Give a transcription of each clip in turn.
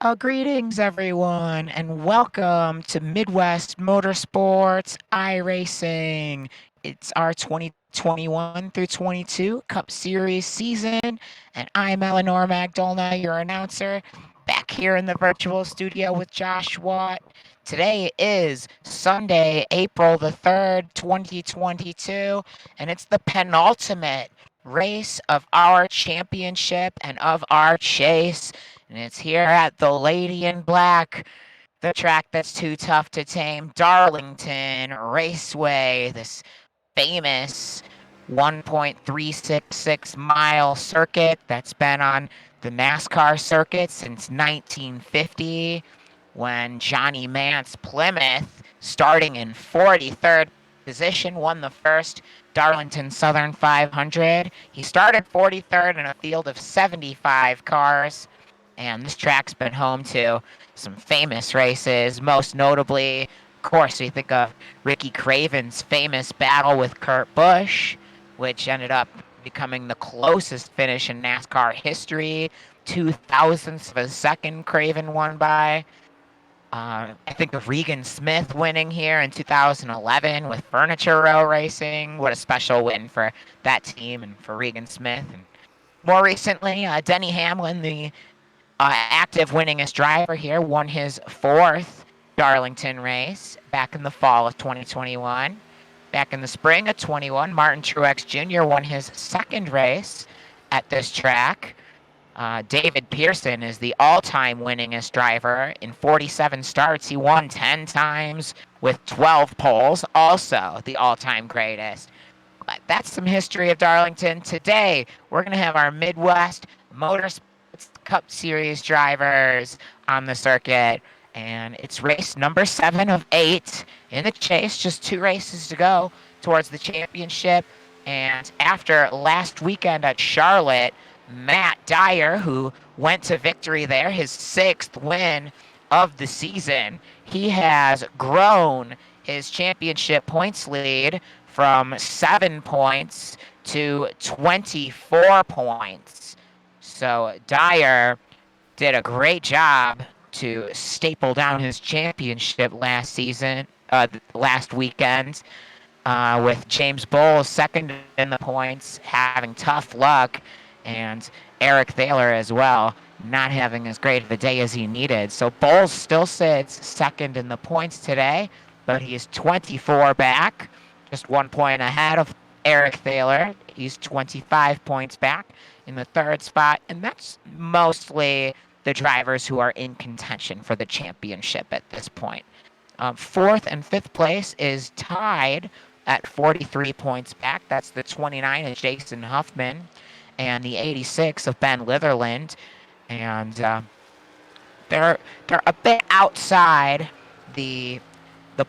Greetings, everyone, and welcome to Midwest Motorsports iRacing. It's our 2021 through 22 Cup Series season, and I'm Eleanor Magdolna, your announcer, back here in the virtual studio with Josh Watt. Today is Sunday, April the 3rd, 2022, and it's the penultimate race of our championship and of our chase. And it's here at the Lady in Black, the track that's too tough to tame, Darlington Raceway, this famous 1.366 mile circuit that's been on the NASCAR circuit since 1950 when Johnny Mance Plymouth, starting in 43rd position, won the first Darlington Southern 500. He started 43rd in a field of 75 cars, and this track's been home to some famous races, most notably, of course, we think of Ricky Craven's famous battle with Kurt Busch, which ended up becoming the closest finish in NASCAR history. 2 thousandths of a second Craven won by. I think of Regan Smith winning here in 2011 with Furniture Row Racing. What a special win for that team and for Regan Smith. And more recently, Denny Hamlin, the active winningest driver here, won his fourth Darlington race back in the fall of 2021. Back in the spring of 21, Martin Truex Jr. won his second race at this track. David Pearson is the all-time winningest driver. In 47 starts, he won 10 times with 12 poles, also the all-time greatest. But that's some history of Darlington. Today, we're going to have our Midwest Motorsports Cup Series drivers on the circuit. And it's race number 7 of 8 in the chase. Just 2 races to go towards the championship. And after last weekend at Charlotte, Matt Dyer, who went to victory there, his 6th win of the season, he has grown his championship points lead from 7 points to 24 points. So Dyer did a great job to staple down his championship last weekend, with James Bowles second in the points, having tough luck, and Eric Thaler as well, not having as great of a day as he needed. So Bowles still sits second in the points today, but he's 24 back, just 1 point ahead of Eric Thaler. He's 25 points back in the third spot, and that's mostly the drivers who are in contention for the championship at this point. Fourth and fifth place is tied at 43 points back. That's the 29 of Jason Huffman and the 86 of Ben Leatherland. And they're a bit outside the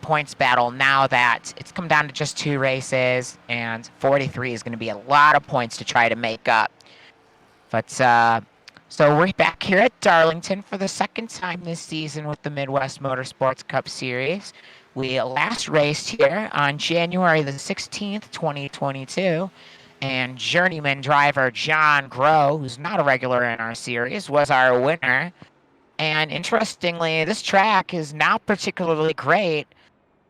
points battle now that it's come down to just 2 races, and 43 is going to be a lot of points to try to make up. But so we're back here at Darlington for the second time this season with the Midwest Motorsports Cup Series. We last raced here on January the 16th, 2022, and journeyman driver John Groh, who's not a regular in our series, was our winner. And interestingly, this track is not particularly great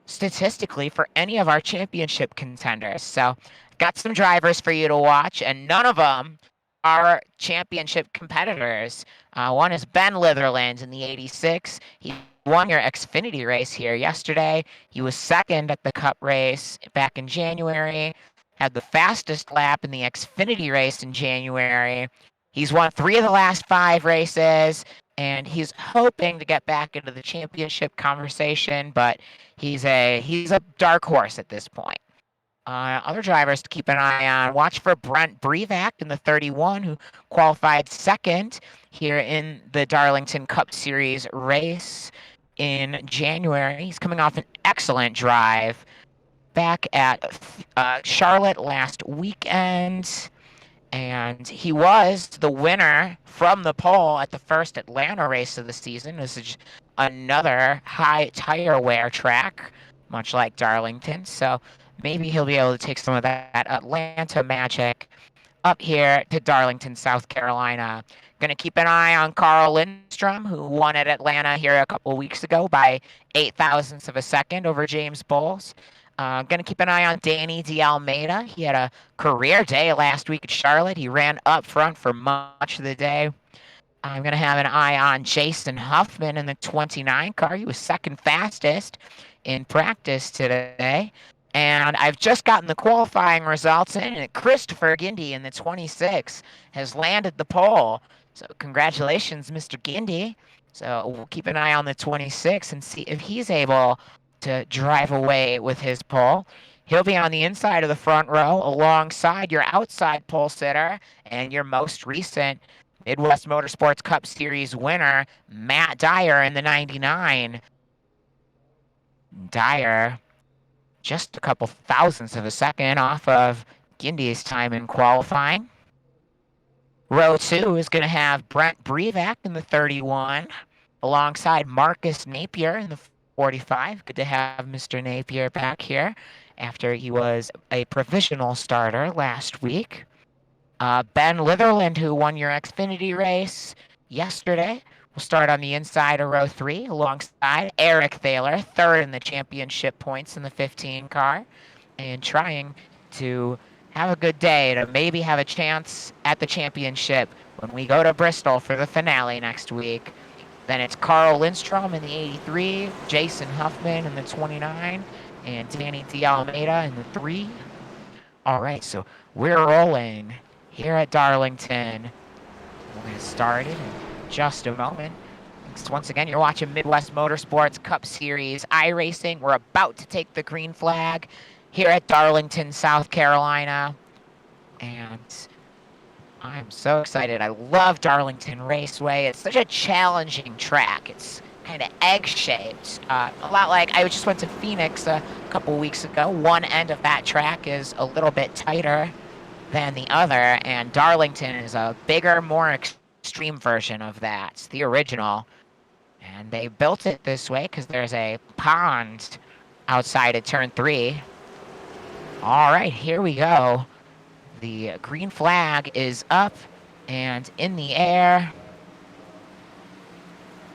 statistically for any of our championship contenders. So I've got some drivers for you to watch, and none of them are championship competitors. One is Ben Leatherlands in the 86. He won your Xfinity race here yesterday. He was second at the Cup race back in January, had the fastest lap in the Xfinity race in January. He's won 3 of the last 5 races, and he's hoping to get back into the championship conversation, but he's a dark horse at this point. Other drivers to keep an eye on. Watch for Brent Brevac in the 31, who qualified second here in the Darlington Cup Series race in January. He's coming off an excellent drive back at Charlotte last weekend. And he was the winner from the pole at the first Atlanta race of the season. This is another high tire wear track, much like Darlington. So maybe he'll be able to take some of that Atlanta magic up here to Darlington, South Carolina. Going to keep an eye on Carl Lindstrom, who won at Atlanta here a couple weeks ago by 8 thousandths of a second over James Bowles. Going to keep an eye on Danny D'Almeida. He had a career day last week at Charlotte. He ran up front for much of the day. I'm going to have an eye on Jason Huffman in the 29 car. He was second fastest in practice today. And I've just gotten the qualifying results in, and Christopher Gindy in the 26 has landed the pole. So congratulations, Mr. Gindy. So we'll keep an eye on the 26 and see if he's able to drive away with his pole. He'll be on the inside of the front row alongside your outside pole sitter and your most recent Midwest Motorsports Cup Series winner, Matt Dyer in the 99. Dyer just a couple thousandths of a second off of Gindy's time in qualifying. Row 2 is going to have Brent Brevac in the 31 alongside Marcus Napier in the 45. Good to have Mr. Napier back here after he was a provisional starter last week. Ben Leatherlands, who won your Xfinity race yesterday, will start on the inside of row 3 alongside Eric Thaler, third in the championship points in the 15 car, and trying to have a good day to maybe have a chance at the championship when we go to Bristol for the finale next week. Then it's Carl Lindstrom in the 83, Jason Huffman in the 29, and Danny D'Almeida in the 3. All right, so we're rolling here at Darlington. We're going to start it in just a moment. Thanks once again, you're watching Midwest Motorsports Cup Series iRacing. We're about to take the green flag here at Darlington, South Carolina. And I'm so excited. I love Darlington Raceway. It's such a challenging track. It's kind of egg-shaped. A lot like I just went to Phoenix a couple weeks ago. One end of that track is a little bit tighter than the other, and Darlington is a bigger, more extreme version of that. It's the original. And they built it this way because there's a pond outside of turn 3. All right, here we go. The green flag is up and in the air.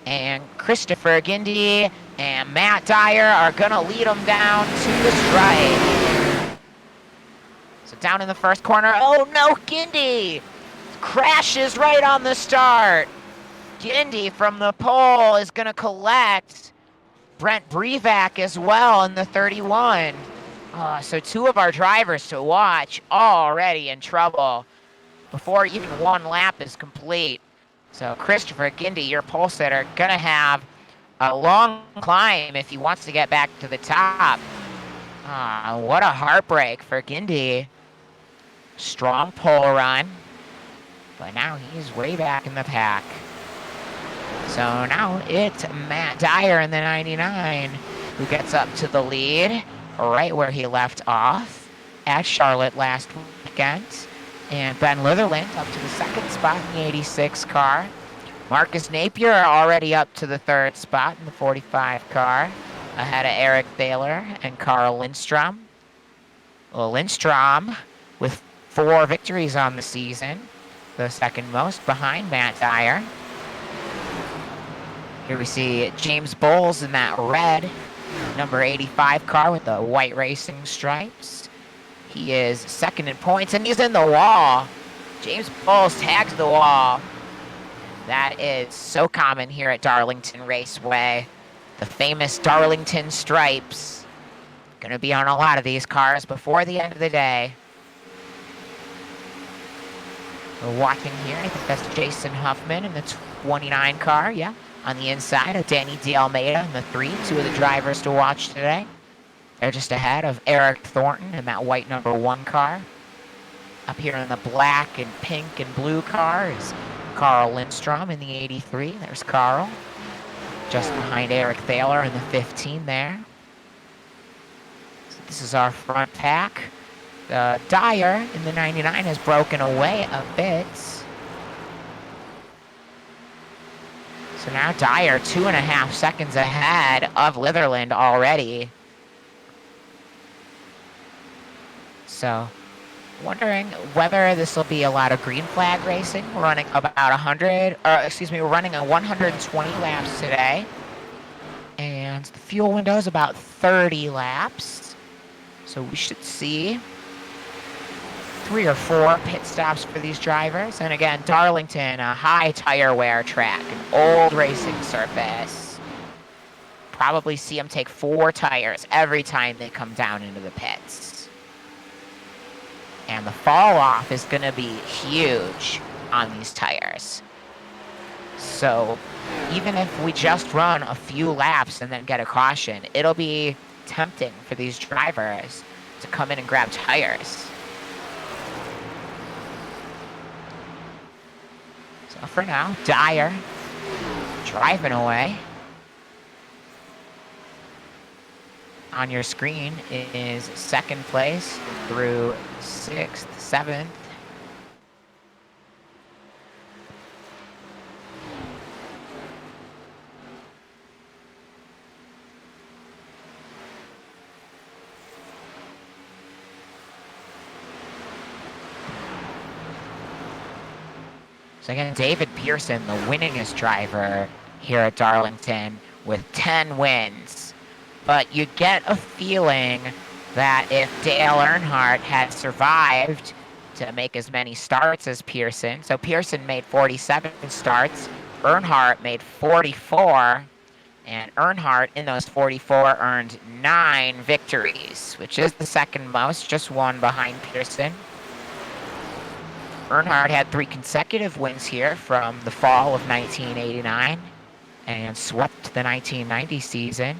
And Christopher Gindy and Matt Dyer are going to lead them down to the stripe. So down in the first corner. Oh, no, Gindy crashes right on the start. Gindy from the pole is going to collect Brent Brevac as well in the 31. So two of our drivers to watch already in trouble before even one lap is complete. So Christopher Gindy, your pole sitter, going to have a long climb if he wants to get back to the top. What a heartbreak for Gindy. Strong pole run, but now he's way back in the pack. So now it's Matt Dyer in the 99 who gets up to the lead, right where he left off at Charlotte last weekend. And Ben Leatherlands up to the second spot in the 86 car. Marcus Napier already up to the third spot in the 45 car, ahead of Eric Thaler and Carl Lindstrom. Well, Lindstrom with 4 victories on the season, the second most behind Matt Dyer. Here we see James Bowles in that red number 85 car with the white racing stripes. He is second in points, and he's in the wall. James Bowles tags the wall. That is so common here at Darlington Raceway. The famous Darlington stripes. Going to be on a lot of these cars before the end of the day. We're watching here, I think that's Jason Huffman in the 29 car, yeah. On the inside of Danny D'Almeida in the 3, two of the drivers to watch today. They're just ahead of Eric Thornton in that white number 1 car. Up here in the black and pink and blue car is Carl Lindstrom in the 83. There's Carl. Just behind Eric Thaler in the 15 there. So this is our front pack. Dyer in the 99 has broken away a bit. So now Dyer 2.5 seconds ahead of Leatherlands already. So Wondering whether this will be a lot of green flag racing. We're running about 100, or excuse me, we're running a 120 laps today. And the fuel window is about 30 laps. So we should see 3 or 4 pit stops for these drivers. And again, Darlington, a high tire wear track, an old racing surface. Probably see them take 4 tires every time they come down into the pits. And the fall off is going to be huge on these tires. So even if we just run a few laps and then get a caution, it'll be tempting for these drivers to come in and grab tires. So for now, Dyer driving away. On your screen is 2nd place through 6th, 7th. So again, David Pearson, the winningest driver here at Darlington with 10 wins. But you get a feeling that if Dale Earnhardt had survived to make as many starts as Pearson, so Pearson made 47 starts, Earnhardt made 44, and Earnhardt in those 44 earned 9 victories, which is the 2nd most, just 1 behind Pearson. Earnhardt had 3 consecutive wins here from the fall of 1989 and swept the 1990 season.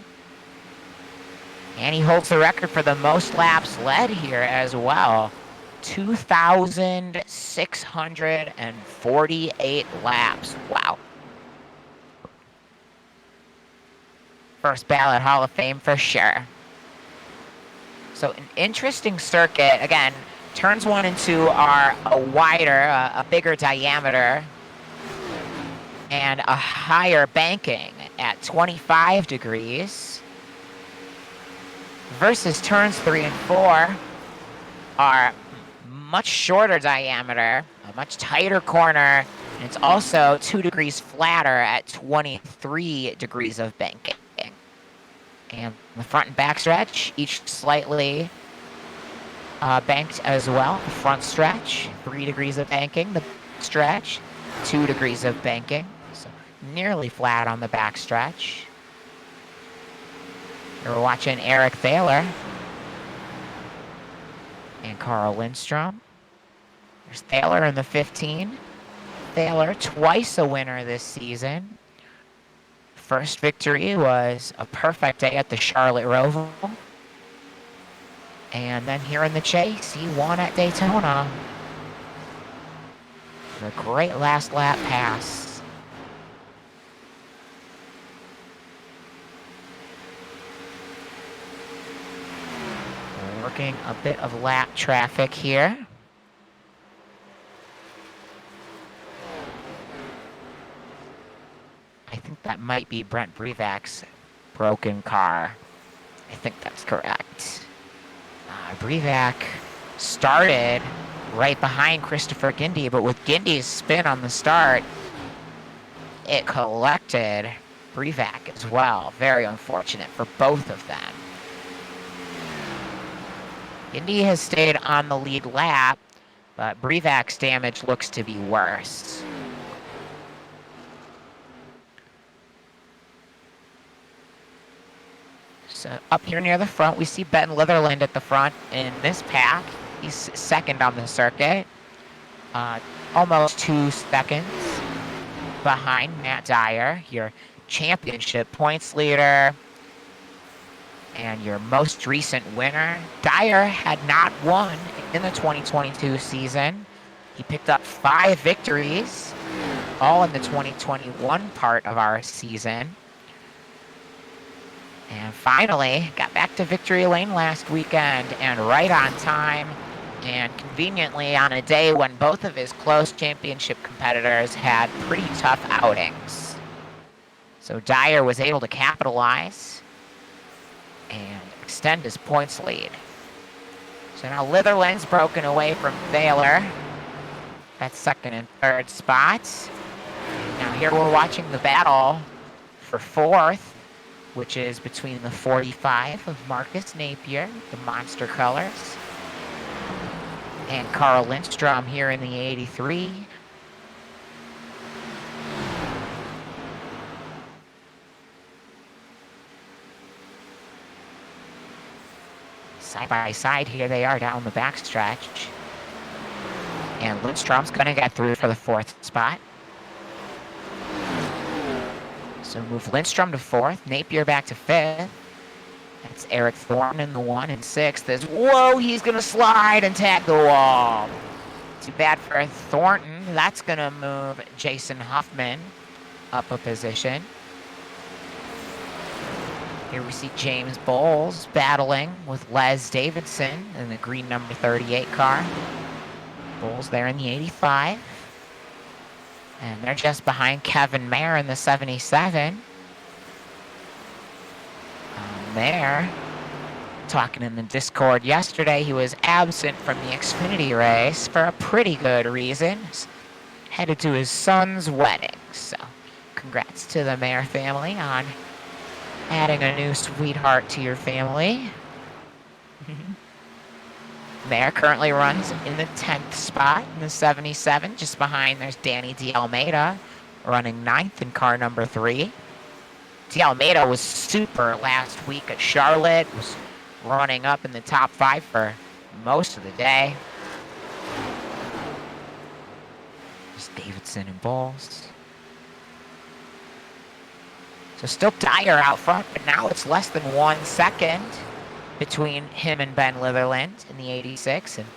And he holds the record for the most laps led here as well. 2,648 laps. Wow. First ballot Hall of Fame for sure. So an interesting circuit. Again, turns 1 and 2 are a wider, a bigger diameter, and a higher banking at 25 degrees. Versus turns 3 and 4 are much shorter diameter, a much tighter corner, and it's also 2 degrees flatter at 23 degrees of banking. And the front and back stretch, each slightly banked as well. The front stretch, 3 degrees of banking. The stretch, 2 degrees of banking. So nearly flat on the back stretch. We're watching Eric Thaler and Carl Lindstrom. There's Thaler in the 15. Thaler, twice a winner this season. First victory was a perfect day at the Charlotte Roval. And then here in the Chase, he won at Daytona. A great last lap pass. Working a bit of lap traffic here. I think that might be Brent Brevac's broken car. I think that's correct. Brevac started right behind Christopher Gindy, but with Gindy's spin on the start, it collected Brevac as well. Very unfortunate for both of them. Gindy has stayed on the lead lap, but Brevac's damage looks to be worse. So up here near the front, we see Ben Leatherland at the front in this pack. He's 2nd on the circuit, almost 2 seconds behind Matt Dyer, your championship points leader and your most recent winner. Dyer had not won in the 2022 season. He picked up 5 victories, all in the 2021 part of our season. And finally, got back to victory lane last weekend and right on time. And conveniently on a day when both of his close championship competitors had pretty tough outings. So Dyer was able to capitalize and extend his points lead. So now Leatherlands broken away from Thaler. That's second and third spots. Now here we're watching the battle for fourth, which is between the 45 of Marcus Napier, the monster colors, and Carl Lindstrom here in the 83. Side by side here they are down the backstretch. And Lindstrom's gonna get through for the fourth spot. So move Lindstrom to fourth, Napier back to fifth. That's Eric Thornton in the 1 and 6. Whoa, he's gonna slide and tag the wall. Too bad for Thornton. That's gonna move Jason Huffman up a position. Here we see James Bowles battling with Les Davidson in the green number 38 car. Bowles there in the 85. And they're just behind Kevin Mayer in the 77. Mayer, talking in the Discord yesterday, he was absent from the Xfinity race for a pretty good reason. He's headed to his son's wedding. So congrats to the Mayer family on adding a new sweetheart to your family. Mayer currently runs in the 10th spot in the 77. Just behind there's Danny D'Almeida running 9th in car number 3. D'Almeida was super last week at Charlotte, was running up in the top 5 for most of the day. There's Davidson and Bowles. So still Dyer out front, but now it's less than 1 second between him and Ben Leatherland in the 86. And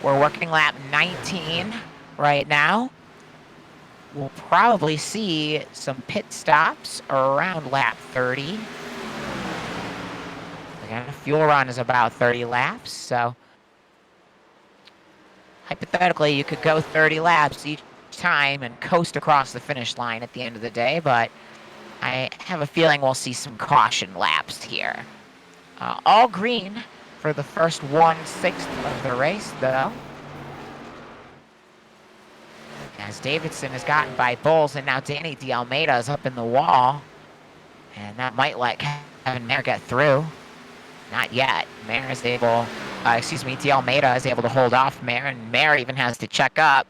we're working lap 19 right now. We'll probably see some pit stops around lap 30. Again, fuel run is about 30 laps, so hypothetically you could go 30 laps each time and coast across the finish line at the end of the day, but I have a feeling we'll see some caution laps here. All green for the first 1/6 of the race, though. As Davidson has gotten by Bowles, and now Danny D'Almeida is up in the wall. And that might let Kevin Mayer get through. Not yet. Mayer is able, D'Almeida is able to hold off Mayer, and Mayer even has to check up.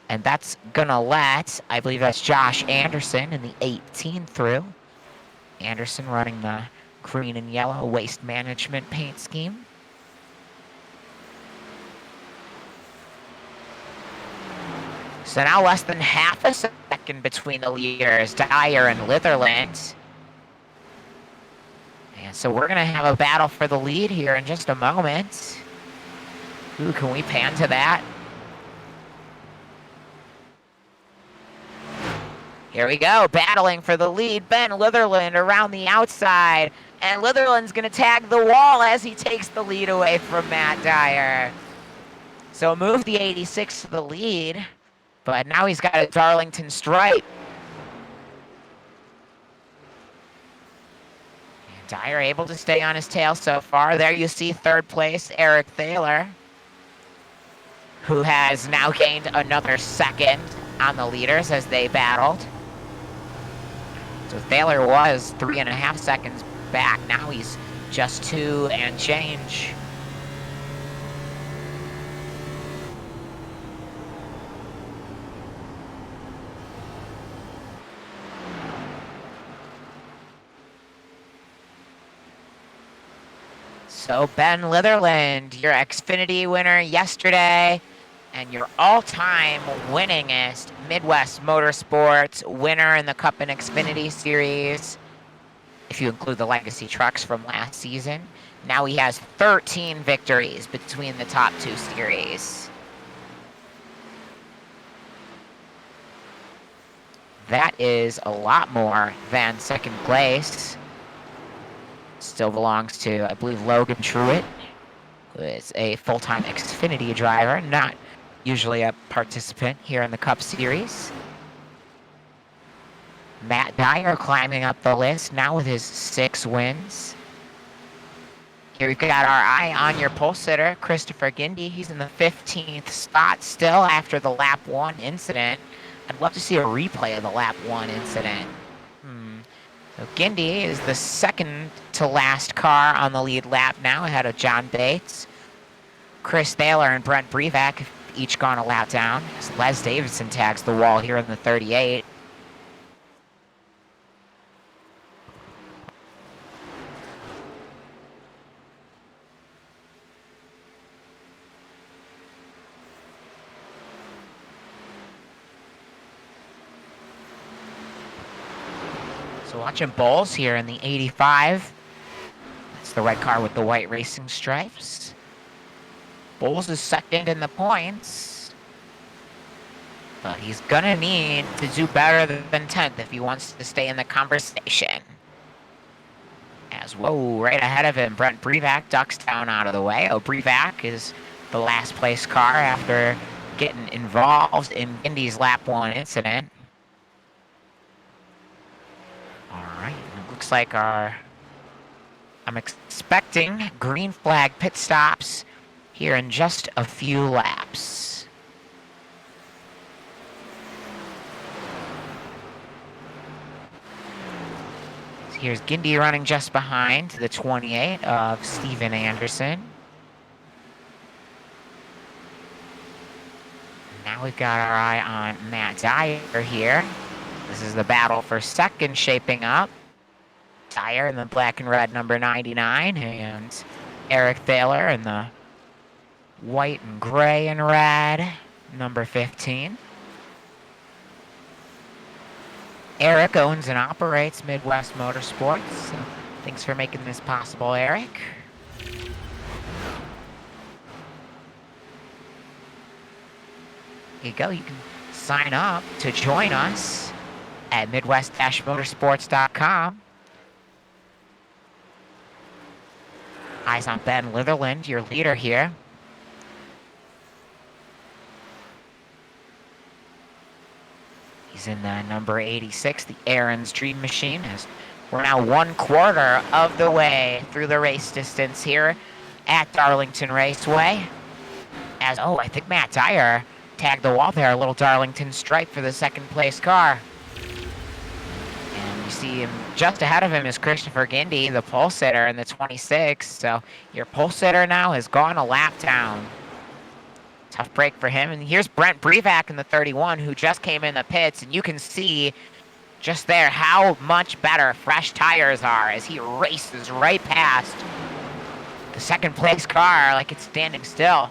And that's gonna let, I believe that's Josh Anderson in the 18 through. Anderson running the green and yellow waste management paint scheme. So now less than half a second between the leaders, Dyer and Leatherlands. And so we're going to have a battle for the lead here in just a moment. Ooh, can we pan to that? Here we go, battling for the lead. Ben Leatherland around the outside. And Leatherland's going to tag the wall as he takes the lead away from Matt Dyer. So move the 86 to the lead. But now he's got a Darlington stripe. And Dyer able to stay on his tail so far. There you see third place, Eric Thaler, who has now gained another second on the leaders as they battled. So Thaler was 3.5 seconds back. Now he's just 2 and change. So Ben Leatherland, your Xfinity winner yesterday, and your all-time winningest Midwest Motorsports winner in the Cup and Xfinity Series, if you include the legacy trucks from last season. Now he has 13 victories between the top 2 series. That is a lot more than second place. Still belongs to, I believe, Logan Truitt, who is a full-time Xfinity driver, not usually a participant here in the Cup Series. Matt Dyer climbing up the list now with his 6 wins. Here we've got our eye on your pole sitter, Christopher Gindy. He's in the 15th spot still after the lap 1 incident. I'd love to see a replay of the lap 1 incident. So Gindy is the second to last car on the lead lap now, ahead of John Bates. Chris Thaler and Brent Brevac have each gone a lap down, as Les Davidson tags the wall here in the 38. So watching Bowles here in the 85. That's the red car with the white racing stripes. Bowles is second in the points. But he's gonna need to do better than 10th if he wants to stay in the conversation. As, whoa, right ahead of him, Brent Brevac ducks down out of the way. Oh, Brevac is the last place car after getting involved in Gindy's lap 1 incident. Alright, it looks like I'm expecting green flag pit stops here in just a few laps. So here's Gindy running just behind the 28 of Steven Anderson. Now we've got our eye on Matt Dyer here. This is the battle for second shaping up. Dyer in the black and red number 99, and Eric Thaler in the white and gray and red number 15. Eric owns and operates Midwest Motorsports. So thanks for making this possible, Eric. Here you go. You can sign up to join us at midwest-motorsports.com. Eyes on Ben Leatherlands, your leader here. He's in the number 86, the Aaron's Dream Machine. As we're now 1/4 of the way through the race distance here at Darlington Raceway. As, oh, I think Matt Dyer tagged the wall there, a little Darlington stripe for the second place car. And you see him just ahead of him is Christopher Gindy, the pole sitter in the 26. So your pole sitter now has gone a lap down. Tough break for him. And here's Brent Brevac in the 31, who just came in the pits. And you can see just there how much better fresh tires are as he races right past the second place car like it's standing still.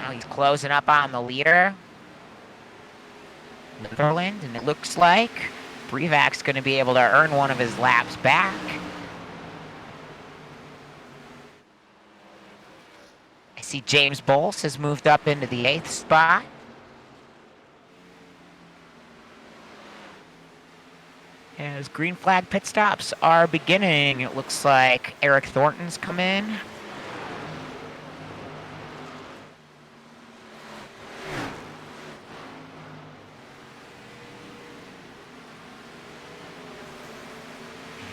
Now he's closing up on the leader, Leatherlands, and it looks like Brevac's going to be able to earn one of his laps back. I see James Bowles has moved up into the 8th spot. As green flag pit stops are beginning, it looks like Eric Thornton's come in.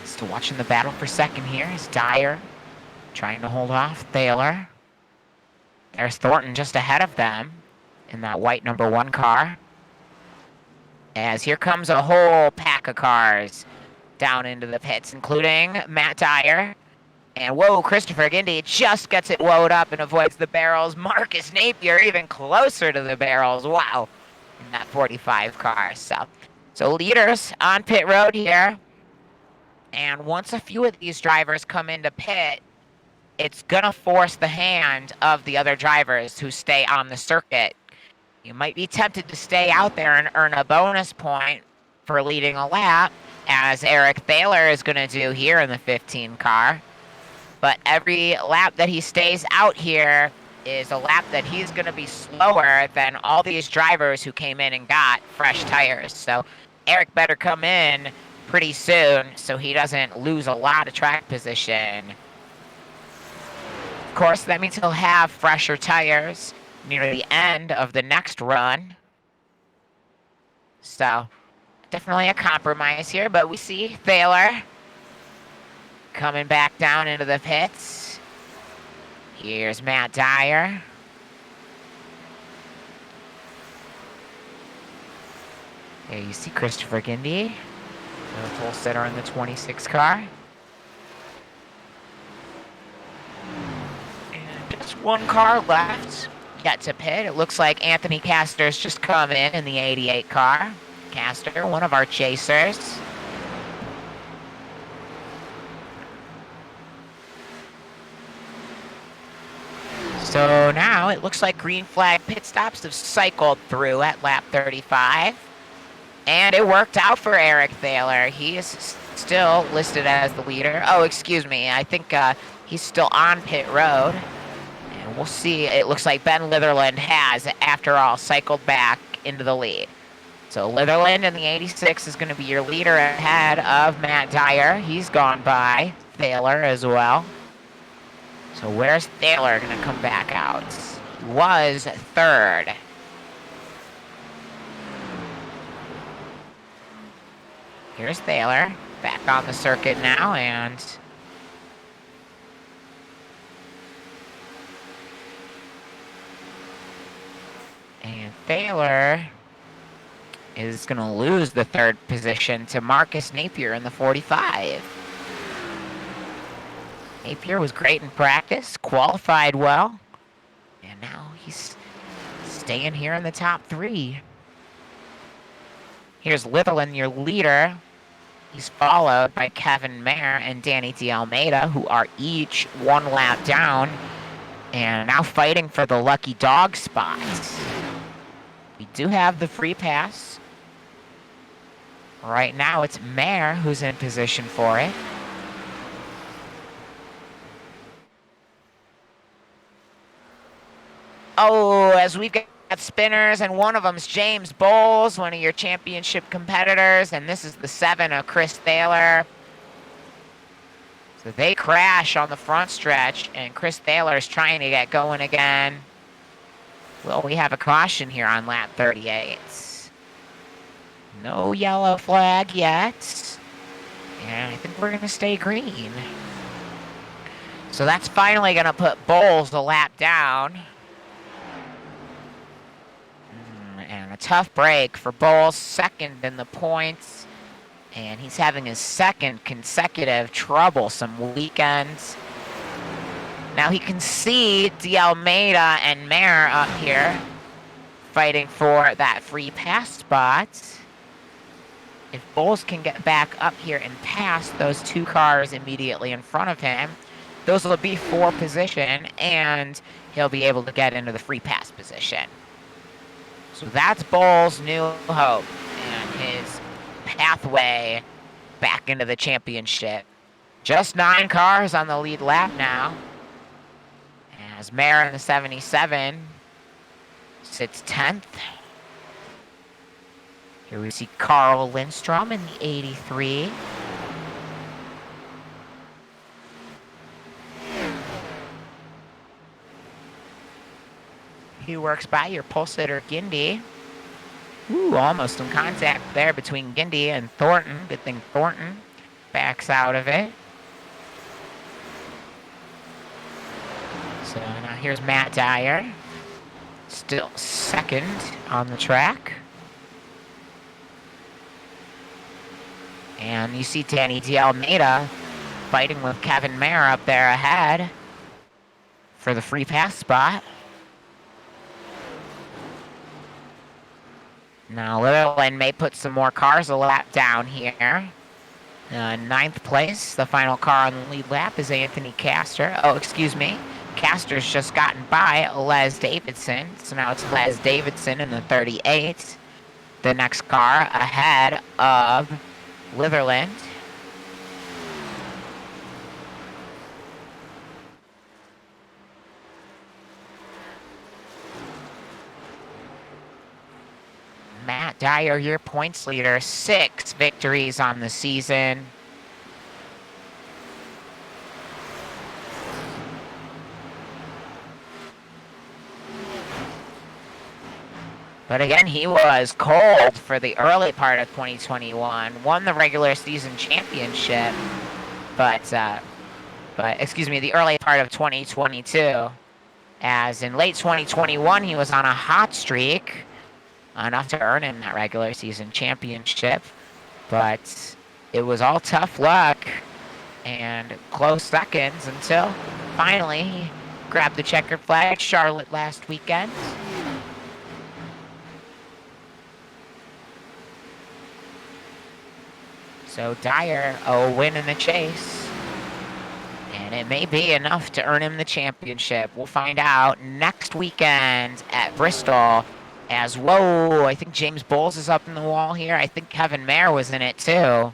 Still watching the battle for second here is Dyer trying to hold off Thaler. There's Thornton just ahead of them in that white number 1 car. As here comes a whole pack of cars down into the pits, including Matt Dyer. And whoa, Christopher Gindy just gets it woed up and avoids the barrels. Marcus Napier even closer to the barrels. Wow, in that 45 car. So leaders on pit road here. And once a few of these drivers come into pit, it's going to force the hand of the other drivers who stay on the circuit. You might be tempted to stay out there and earn a bonus point for leading a lap, as Eric Thaler is going to do here in the 15 car. But every lap that he stays out here is a lap that he's going to be slower than all these drivers who came in and got fresh tires. So Eric better come in pretty soon so he doesn't lose a lot of track position. Of course, that means he'll have fresher tires near the end of the next run. So definitely a compromise here, but we see Thaler coming back down into the pits. Here's Matt Dyer. There you see Christopher Gindy, the pole sitter in the 26 car. And just one car left yet to pit. It looks like Anthony Castor's just come in the 88 car. Castor, one of our chasers. So now it looks like green flag pit stops have cycled through at lap 35. And it worked out for Eric Thaler. He is still listed as the leader. Oh, excuse me. I think he's still on pit road. And we'll see. It looks like Ben Leatherland has, after all, cycled back into the lead. So Leatherland in the 86 is going to be your leader ahead of Matt Dyer. He's gone by Thaler as well. So where's Thaler going to come back out? He was third. Here's Thaler, back on the circuit now, and Thaler is going to lose the third position to Marcus Napier in the 45. Napier was great in practice, qualified well, and now he's staying here in the top three. Here's Leatherland, your leader. He's followed by Kevin Mayer and Danny D'Almeida, who are each one lap down and now fighting for the lucky dog spots. We do have the free pass. Right now it's Mayer who's in position for it. Oh, as we've got spinners, and one of them's James Bowles, one of your championship competitors, and this is the 7 of Chris Thaler. So they crash on the front stretch, and Chris Thaler is trying to get going again. Well, we have a caution here on lap 38. No yellow flag yet, and I think we're going to stay green. So that's finally going to put Bowles a lap down. And a tough break for Bowles, second in the points. And he's having his second consecutive troublesome weekends. Now he can see D'Almeida and Mayer up here fighting for that free pass spot. If Bowles can get back up here and pass those two cars immediately in front of him, those will be four position, and he'll be able to get into the free pass position. So that's Bowles' new hope and his pathway back into the championship. Just 9 cars on the lead lap now, as Mayer in the 77 sits 10th. Here we see Carl Lindstrom in the 83. He works by your pole sitter, Gindy. Ooh, almost some contact there between Gindy and Thornton. Good thing Thornton backs out of it. So now here's Matt Dyer, still second on the track. And you see Danny D'Almeida fighting with Kevin Mayer up there ahead for the free pass spot. Now Leatherland may put some more cars a lap down here. 9th place, the final car on the lead lap is Anthony Castor. Oh, excuse me. Castor's just gotten by Les Davidson. So now it's Les Davidson in the 38. The next car ahead of Leatherland. Matt Dyer, your points leader, 6 victories on the season. But again, he was cold for the early part of 2021, won the regular season championship, but excuse me, the early part of 2022. As in late 2021, he was on a hot streak, enough to earn him that regular season championship. But it was all tough luck and close seconds until finally he grabbed the checkered flag at Charlotte last weekend. So Dyer, a win in the chase. And it may be enough to earn him the championship. We'll find out next weekend at Bristol. As, whoa, I think James Bowles is up in the wall here. I think Kevin Mayer was in it too.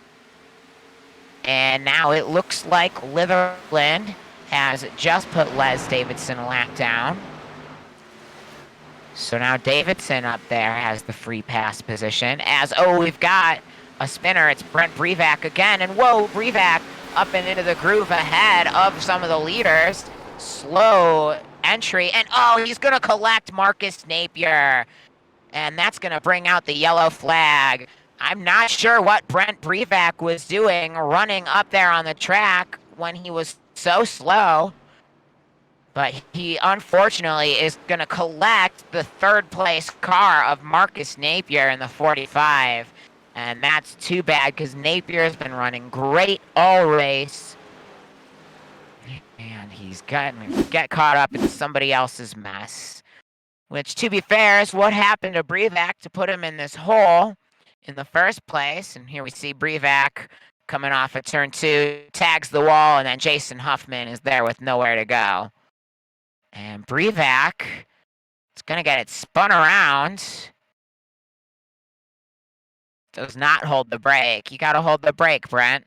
And now it looks like Leatherlands has just put Les Davidson a lap down. So now Davidson up there has the free pass position. As, oh, we've got a spinner. It's Brent Brevac again. And whoa, Brevac up and into the groove ahead of some of the leaders. Slow entry. And oh, he's going to collect Marcus Napier. And that's going to bring out the yellow flag. I'm not sure what Brent Brevac was doing running up there on the track when he was so slow. But he, unfortunately, is going to collect the third-place car of Marcus Napier in the 45. And that's too bad, because Napier's been running great all race. And he's going to get caught up in somebody else's mess. Which, to be fair, is what happened to Brevac to put him in this hole in the first place. And here we see Brevac coming off of turn 2, tags the wall, and then Jason Huffman is there with nowhere to go. And Brevac is going to get it spun around. Does not hold the brake. You got to hold the brake, Brent.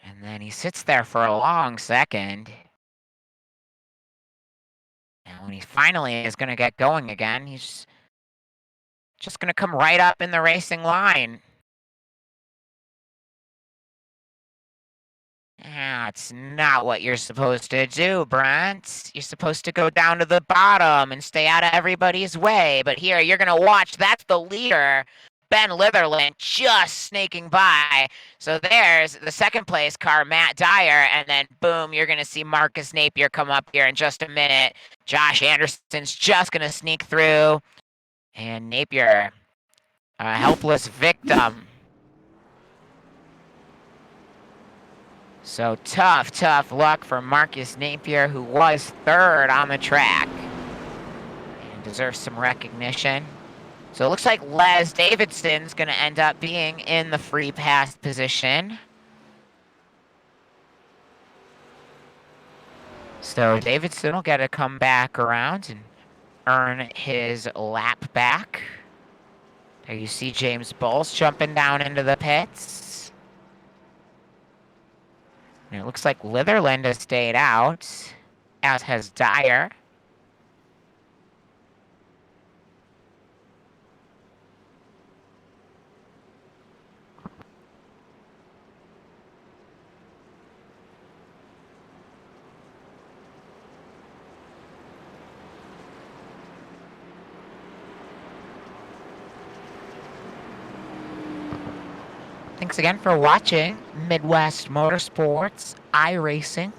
And then he sits there for a long second. And when he finally is going to get going again, he's just going to come right up in the racing line. That's not what you're supposed to do, Brent. You're supposed to go down to the bottom and stay out of everybody's way. But here, you're going to watch. That's the leader, Ben Leatherlands, just snaking by. So there's the second place car, Matt Dyer. And then, boom, you're going to see Marcus Napier come up here in just a minute. Josh Anderson's just going to sneak through. And Napier, a helpless victim. So tough luck for Marcus Napier, who was third on the track and deserves some recognition. So it looks like Les Davidson's going to end up being in the free pass position. So Davidson will get to come back around and earn his lap back. There you see James Bowles jumping down into the pits. And it looks like Leatherlands has stayed out, as has Dyer. Thanks again for watching Midwest Motorsports iRacing.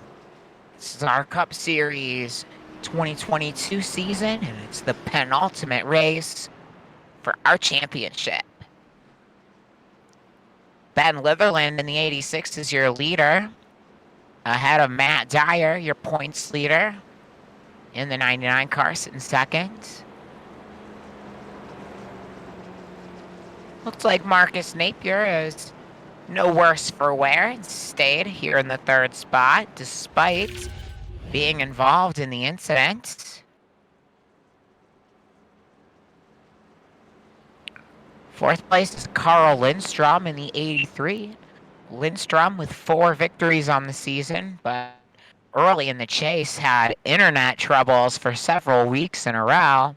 This is our Cup Series 2022 season, and it's the penultimate race for our championship. Ben Leatherlands in the 86 is your leader, ahead of Matt Dyer, your points leader, in the 99 car, sitting second. Looks like Marcus Napier is no worse for wear and stayed here in the third spot despite being involved in the incident. Fourth place is Carl Lindstrom in the 83. Lindstrom with 4 victories on the season, but early in the chase had internet troubles for several weeks in a row,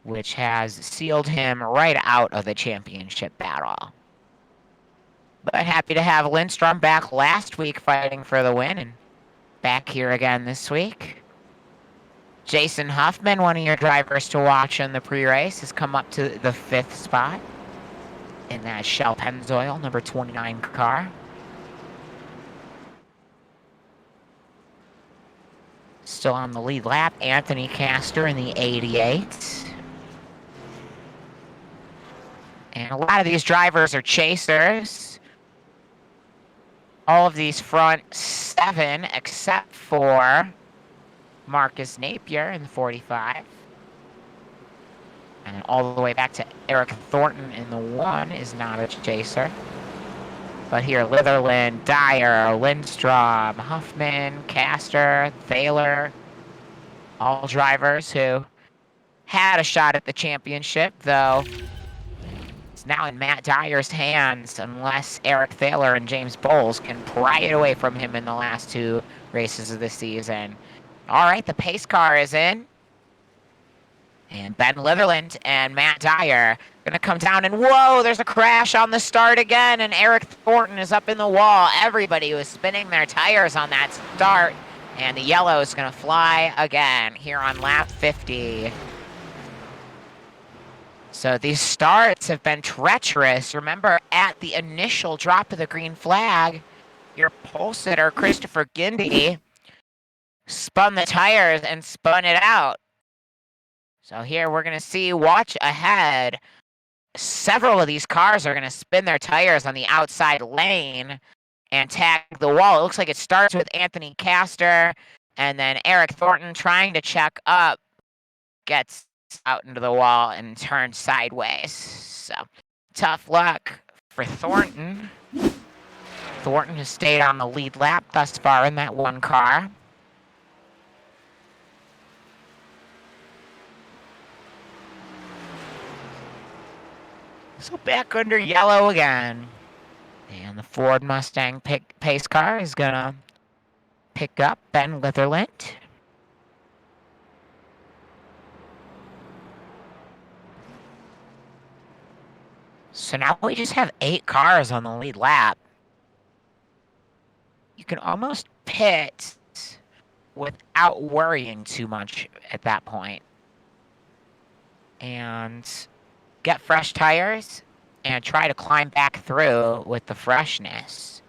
which has sealed him right out of the championship battle. But happy to have Lindstrom back last week fighting for the win and back here again this week. Jason Huffman, one of your drivers to watch in the pre-race, has come up to the 5th spot. in that Shell Pennzoil number 29 car. Still on the lead lap, Anthony Castor in the 88. And a lot of these drivers are chasers. All of these front 7 except for Marcus Napier in the 45. And all the way back to Eric Thornton in the 1 is not a chaser. But here, Leatherlands, Dyer, Lindstrom, Huffman, Castor, Thaler, all drivers who had a shot at the championship, though it's now in Matt Dyer's hands unless Eric Thaler and James Bowles can pry it away from him in the last 2 races of the season. All right, the pace car is in. And Ben Leatherland and Matt Dyer going to come down, and whoa, there's a crash on the start again, and Eric Thornton is up in the wall. Everybody was spinning their tires on that start, and the yellow is going to fly again here on lap 50. So these starts have been treacherous. Remember, at the initial drop of the green flag, your pole sitter, Christopher Gindy, spun the tires and spun it out. So here we're going to see, watch ahead. Several of these cars are going to spin their tires on the outside lane and tag the wall. It looks like it starts with Anthony Castor, and then Eric Thornton trying to check up, gets out into the wall and turns sideways. So tough luck for Thornton. Thornton has stayed on the lead lap thus far in that 1 car. So back under yellow again. And the Ford Mustang pace car is going to pick up Ben Leatherland. So now we just have 8 cars on the lead lap. You can almost pit without worrying too much at that point. And get fresh tires and try to climb back through with the freshness.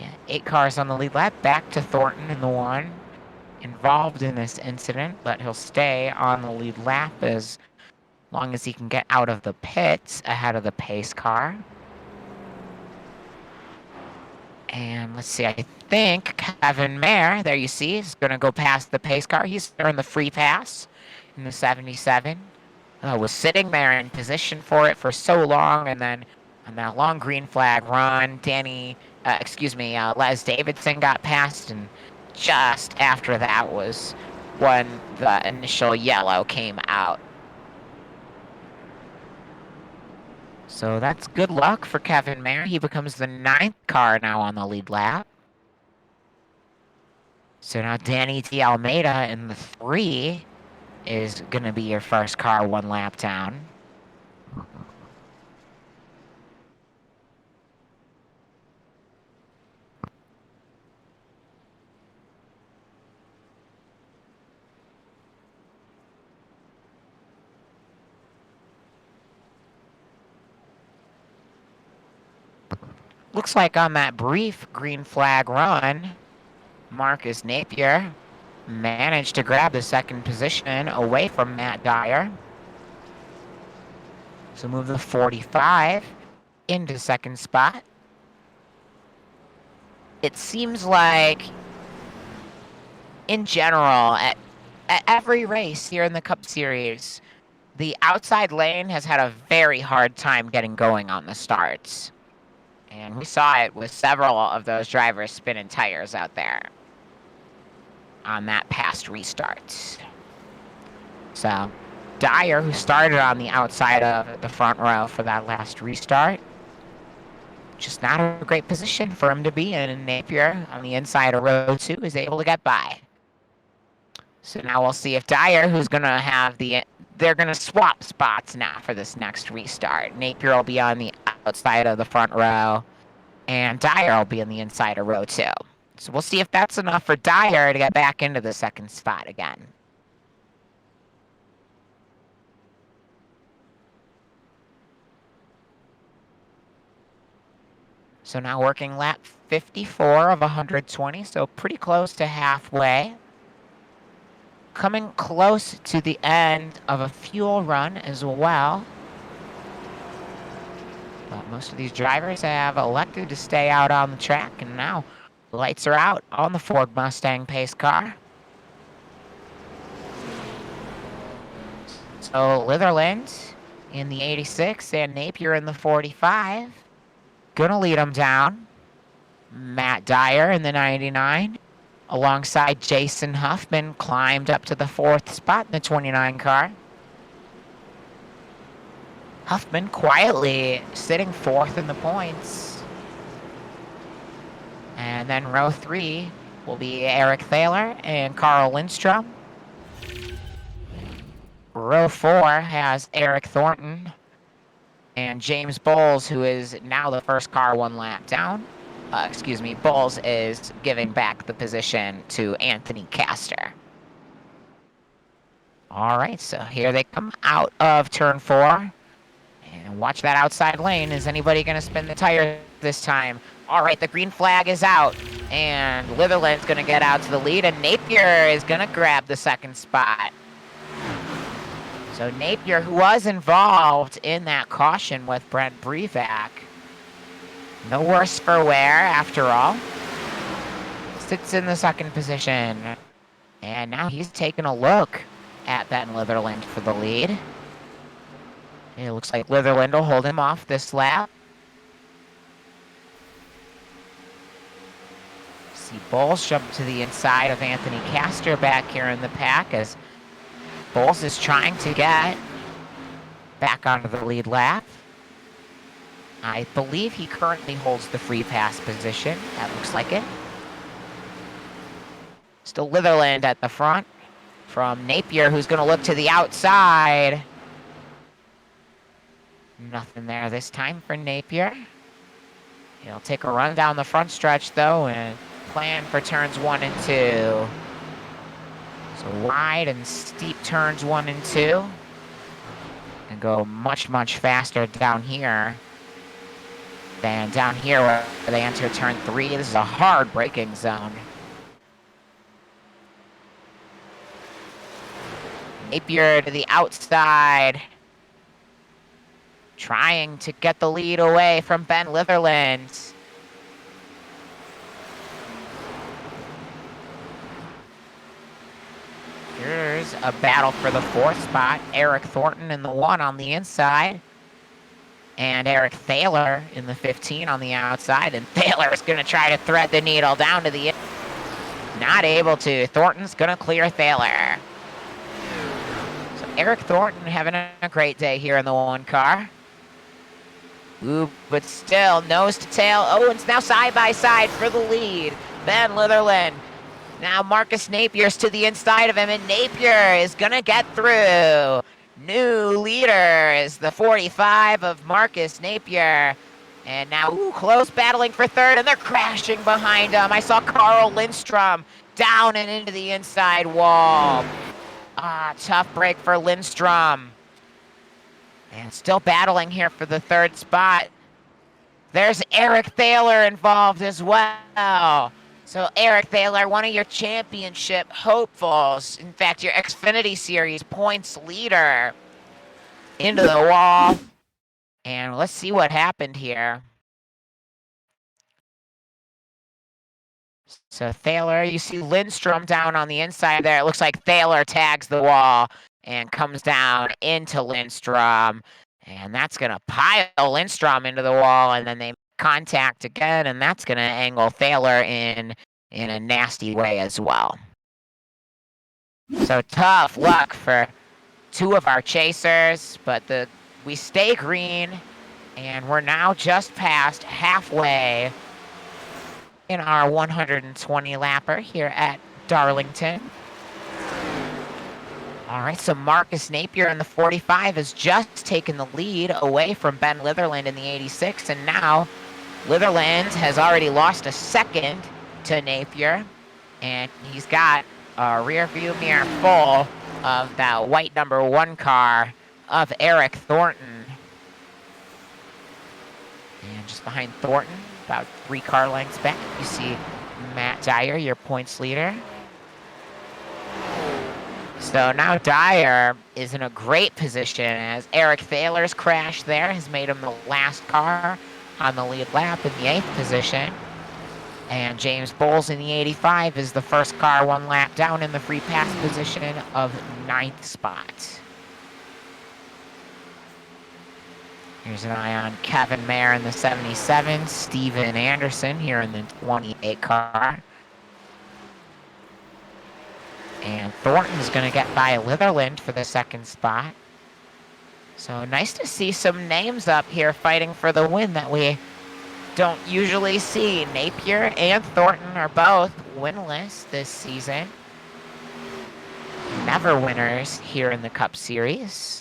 Yeah, 8 cars on the lead lap. Back to Thornton in the 1. Involved in this incident, but he'll stay on the lead lap as long as he can get out of the pits ahead of the pace car. And let's see, I think Kevin Mayer, there you see, is going to go past the pace car. He's there in the free pass in the 77. Was sitting there in position for it for so long, and then on that long green flag run, Les Davidson got past, and just after that was when the initial yellow came out. So that's good luck for Kevin Mayer. He becomes the 9th car now on the lead lap. So now Danny D. Almeida in the 3 is going to be your first car 1 lap down. Looks like on that brief green flag run, Marcus Napier managed to grab the 2nd position away from Matt Dyer. So move the 45 into 2nd spot. It seems like, in general, at every race here in the Cup Series, the outside lane has had a very hard time getting going on the starts. And we saw it with several of those drivers spinning tires out there on that past restart. So Dyer, who started on the outside of the front row for that last restart, just not a great position for him to be in. And Napier on the inside of row 2 is able to get by. So now we'll see if Dyer, who's going to have they're going to swap spots now for this next restart. Napier will be on the outside of the front row, and Dyer will be on the inside of row 2. So we'll see if that's enough for Dyer to get back into the 2nd spot again. So now working lap 54 of 120, so pretty close to halfway. Coming close to the end of a fuel run as well. But most of these drivers have elected to stay out on the track, and now the lights are out on the Ford Mustang pace car. So Leatherlands in the 86 and Napier in the 45. Gonna lead them down. Matt Dyer in the 99, alongside Jason Huffman, climbed up to the 4th spot in the 29 car. Huffman quietly sitting 4th in the points. And then row 3 will be Eric Thaler and Carl Lindstrom. Row 4 has Eric Thornton and James Bowles, who is now the first car 1 lap down. Bowles is giving back the position to Anthony Castor. All right, so here they come out of turn 4. And watch that outside lane. Is anybody going to spin the tire this time? All right, the green flag is out. And Leatherland's going to get out to the lead, and Napier is going to grab the 2nd spot. So Napier, who was involved in that caution with Brent Brevac, no worse for wear after all, sits in the 2nd position. And now he's taking a look at Ben Leatherland for the lead. It looks like Leatherland will hold him off this lap. See Bowles jump to the inside of Anthony Castor back here in the pack as Bowles is trying to get back onto the lead lap. I believe he currently holds the free pass position. That looks like it. Still Leatherland at the front from Napier, who's going to look to the outside. Nothing there this time for Napier. He'll take a run down the front stretch, though, and plan for turns 1 and 2. So wide and steep turns 1 and 2. And go much, much faster down here than down here where they enter turn 3. This is a hard braking zone. Napier to the outside, trying to get the lead away from Ben Leatherland. Here's a battle for the 4th spot. Eric Thornton in the 1 on the inside. And Eric Thaler in the 15 on the outside. And Thaler is going to try to thread the needle down to the end. Not able to. Thornton's going to clear Thaler. So Eric Thornton having a great day here in the 1 car. Ooh, but still, nose to tail. Owens now side by side for the lead. Ben Leatherland. Now Marcus Napier's to the inside of him, and Napier is going to get through. New leader is the 45 of Marcus Napier. And now, close battling for 3rd, and they're crashing behind him. I saw Carl Lindstrom down and into the inside wall. Tough break for Lindstrom. And still battling here for the 3rd spot. There's Eric Thaler involved as well. So Eric Thaler, one of your championship hopefuls. In fact, your Xfinity Series points leader, into the wall. And let's see what happened here. So Thaler, you see Lindstrom down on the inside there. It looks like Thaler tags the wall and comes down into Lindstrom. And that's going to pile Lindstrom into the wall, and then they contact again, and that's going to angle Thaler in a nasty way as well. So tough luck for 2 of our chasers, but we stay green, and we're now just past halfway in our 120 lapper here at Darlington. All right, so Marcus Napier in the 45 has just taken the lead away from Ben Leatherland in the 86, and now Leatherland has already lost a 2nd to Napier, and he's got a rear view mirror full of that white number 1 car of Eric Thornton. And just behind Thornton, about 3 car lengths back. You see Matt Dyer, your points leader. So now Dyer is in a great position as Eric Thaler's crash there has made him the last car on the lead lap in the 8th position. And James Bowles in the 85 is the first car 1 lap down in the free pass position of 9th spot. Here's an eye on Kevin Mayer in the 77, Steven Anderson here in the 28 car. And Thornton's going to get by Leatherlands for the 2nd spot. So nice to see some names up here fighting for the win that we don't usually see. Napier and Thornton are both winless this season. Never winners here in the Cup Series.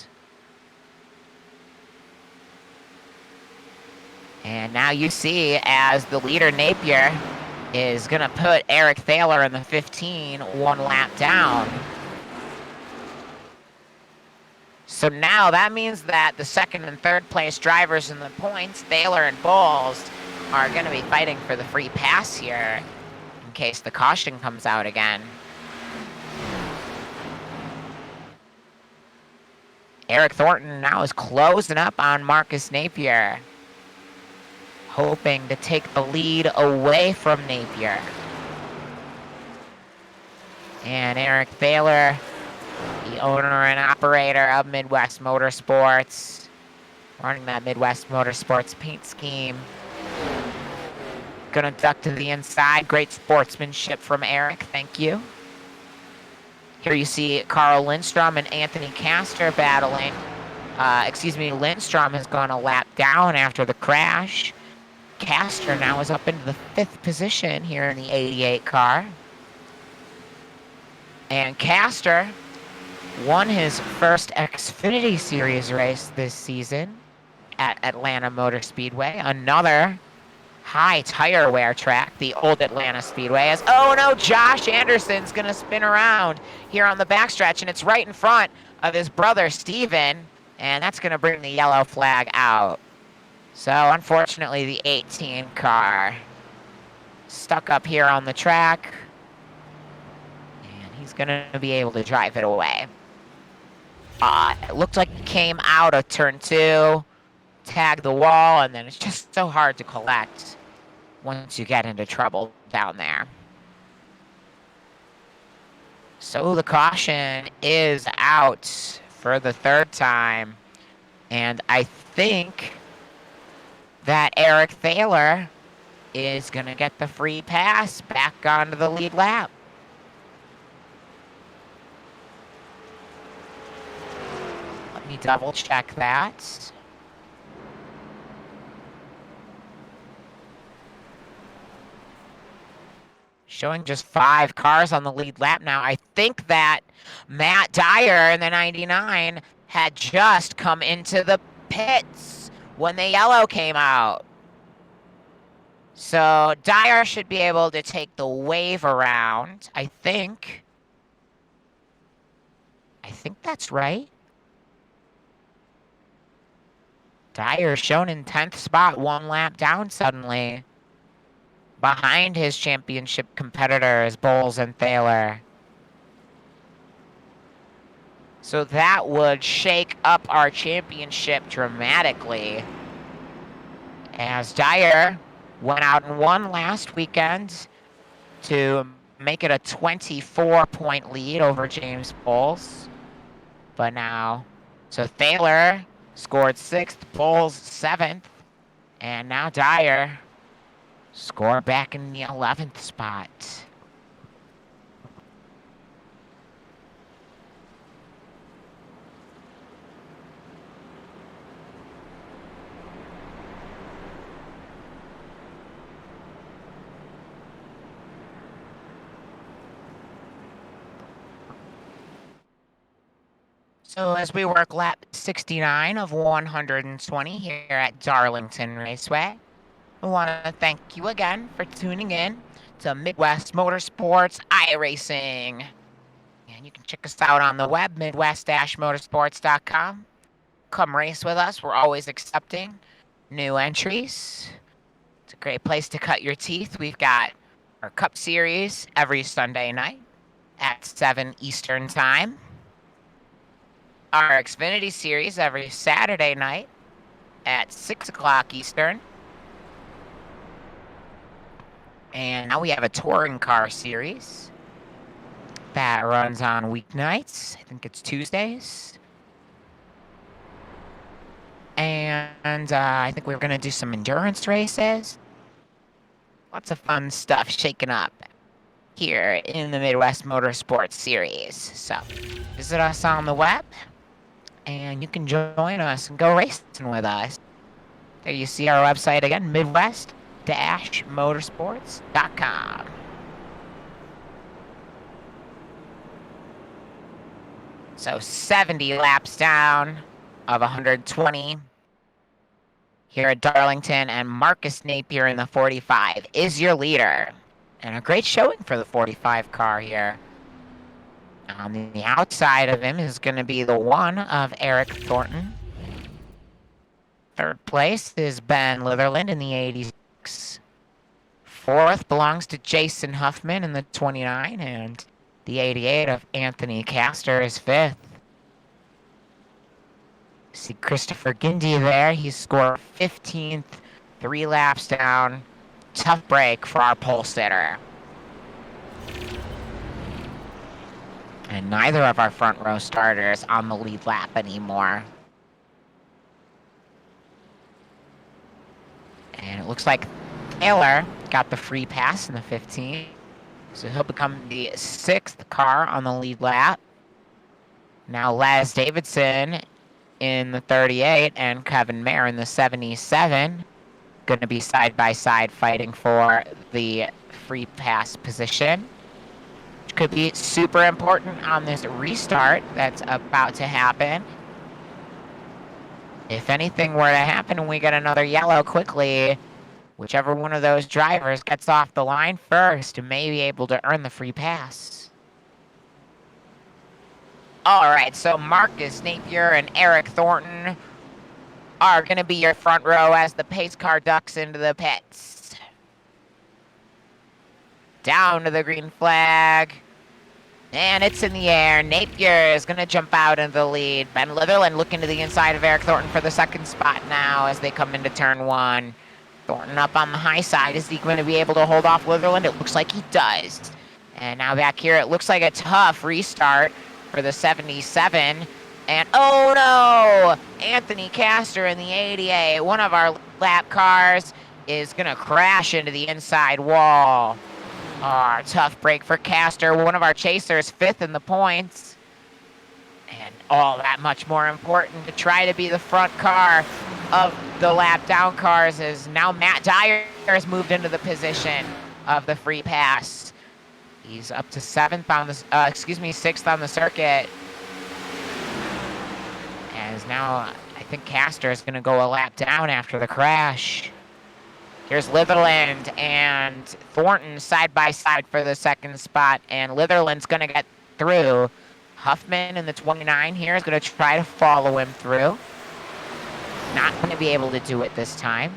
And now you see as the leader Napier is going to put Eric Thaler in the 15, 1 lap down. So now that means that the 2nd and 3rd place drivers in the points, Thaler and Bowles, are going to be fighting for the free pass here in case the caution comes out again. Eric Thornton now is closing up on Marcus Napier, hoping to take the lead away from Napier. And Eric Thaler, the owner and operator of Midwest Motorsports, running that Midwest Motorsports paint scheme. Gonna duck to the inside. Great sportsmanship from Eric. Thank you. Here you see Carl Lindstrom and Anthony Castor battling. Lindstrom has gone a lap down after the crash. Castor now is up into the 5th position here in the 88 car. And Castor won his first Xfinity Series race this season at Atlanta Motor Speedway, another high tire wear track, the old Atlanta Speedway. As, oh no, Josh Anderson's gonna spin around here on the backstretch, and it's right in front of his brother Steven, and that's gonna bring the yellow flag out. So unfortunately, the 18 car stuck up here on the track, and he's gonna be able to drive it away. It looked like he came out of turn 2, tagged the wall, and then it's just so hard to collect once you get into trouble down there. So the caution is out for the 3rd time, and I think that Eric Thaler is going to get the free pass back onto the lead lap. Let me double check that. Showing just 5 cars on the lead lap now. I think that Matt Dyer in the 99 had just come into the pits when the yellow came out. So Dyer should be able to take the wave around, I think. I think that's right. Dyer shown in 10th spot, 1 lap down suddenly. Behind his championship competitors, Bowles and Thaler. So that would shake up our championship dramatically, as Dyer went out and won last weekend to make it a 24-point lead over James Bowles. But now, so Thaler scored 6th, Bowles 7th, and now Dyer score back in the 11th spot. So as we work lap 69 of 120 here at Darlington Raceway, I want to thank you again for tuning in to Midwest Motorsports iRacing. And you can check us out on the web, midwest-motorsports.com. Come race with us. We're always accepting new entries to Great place to cut your teeth. We've got our Cup Series every Sunday night at 7 Eastern Time. Our Xfinity Series every Saturday night at 6 o'clock Eastern. And now we have a Touring Car Series that runs on weeknights. I think it's Tuesdays. And I think we're going to do some endurance races. Lots of fun stuff shaking up here in the Midwest Motorsports Series. So visit us on the web, and you can join us and go racing with us. There you see our website again, midwest-motorsports.com. So 70 laps down of 120 here at Darlington, and Marcus Napier in the 45 is your leader. And a great showing for the 45 car here. On the outside of him is going to be the one of Eric Thornton. Third place is Ben Leatherland in the 86. Fourth belongs to Jason Huffman in the 29, and the 88 of Anthony Castor is fifth. See Christopher Gindy there. He scored 15th, 3 laps down. Tough break for our pole sitter. And neither of our front row starters on the lead lap anymore. And it looks like Taylor got the free pass in the 15. So he'll become the 6th car on the lead lap. Now Laz Davidson in the 38 and Kevin Mayer in the 77. Going to be side by side fighting for the free pass position, which could be super important on this restart that's about to happen. If anything were to happen and we get another yellow quickly, whichever one of those drivers gets off the line first may be able to earn the free pass. All right, so Marcus Napier and Eric Thornton are going to be your front row as the pace car ducks into the pits. Down to the green flag. And it's in the air. Napier is going to jump out into the lead. Ben Leatherland looking to the inside of Eric Thornton for the second spot now as they come into turn one. Thornton up on the high side. Is he going to be able to hold off Leatherland? It looks like he does. And now back here, it looks like a tough restart for the 77. And oh no! Anthony Castor in the 88, one of our lap cars, is going to crash into the inside wall. Oh, tough break for Castor, one of our chasers, 5th in the points. And all that much more important to try to be the front car of the lap down cars is now Matt Dyer has moved into the position of the free pass. He's up to 6th on the circuit. As now, I think Castor is going to go a lap down after the crash. Here's Leatherland and Thornton side by side for the second spot, and Leatherland's going to get through. Huffman in the 29 here is going to try to follow him through. Not going to be able to do it this time,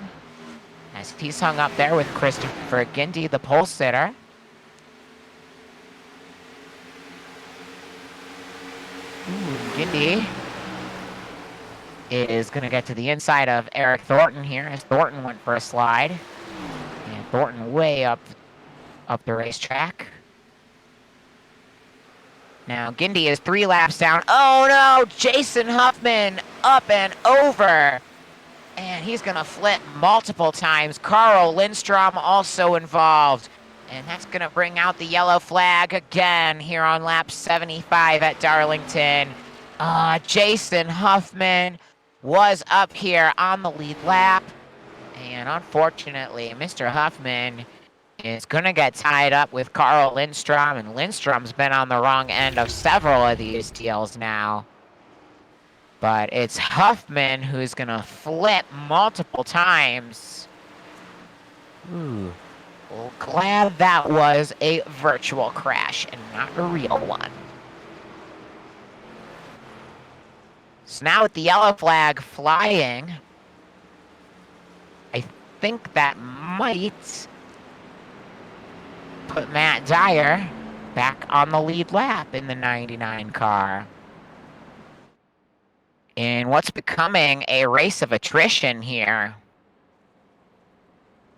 as he's hung up there with Christopher Gindy, the pole sitter. Gindy is going to get to the inside of Eric Thornton here, as Thornton went for a slide. And Thornton way up the racetrack. Now Gindy is 3 laps down. Oh no! Jason Huffman up and over. And he's going to flip multiple times. Carl Lindstrom also involved. And that's going to bring out the yellow flag again here on lap 75 at Darlington. Jason Huffman was up here on the lead lap. And unfortunately, Mr. Huffman is going to get tied up with Carl Lindstrom. And Lindstrom's been on the wrong end of several of these deals now. But it's Huffman who's going to flip multiple times. Ooh. Well, glad that was a virtual crash and not a real one. So now with the yellow flag flying, I think that might put Matt Dyer back on the lead lap in the 99 car. In what's becoming a race of attrition here.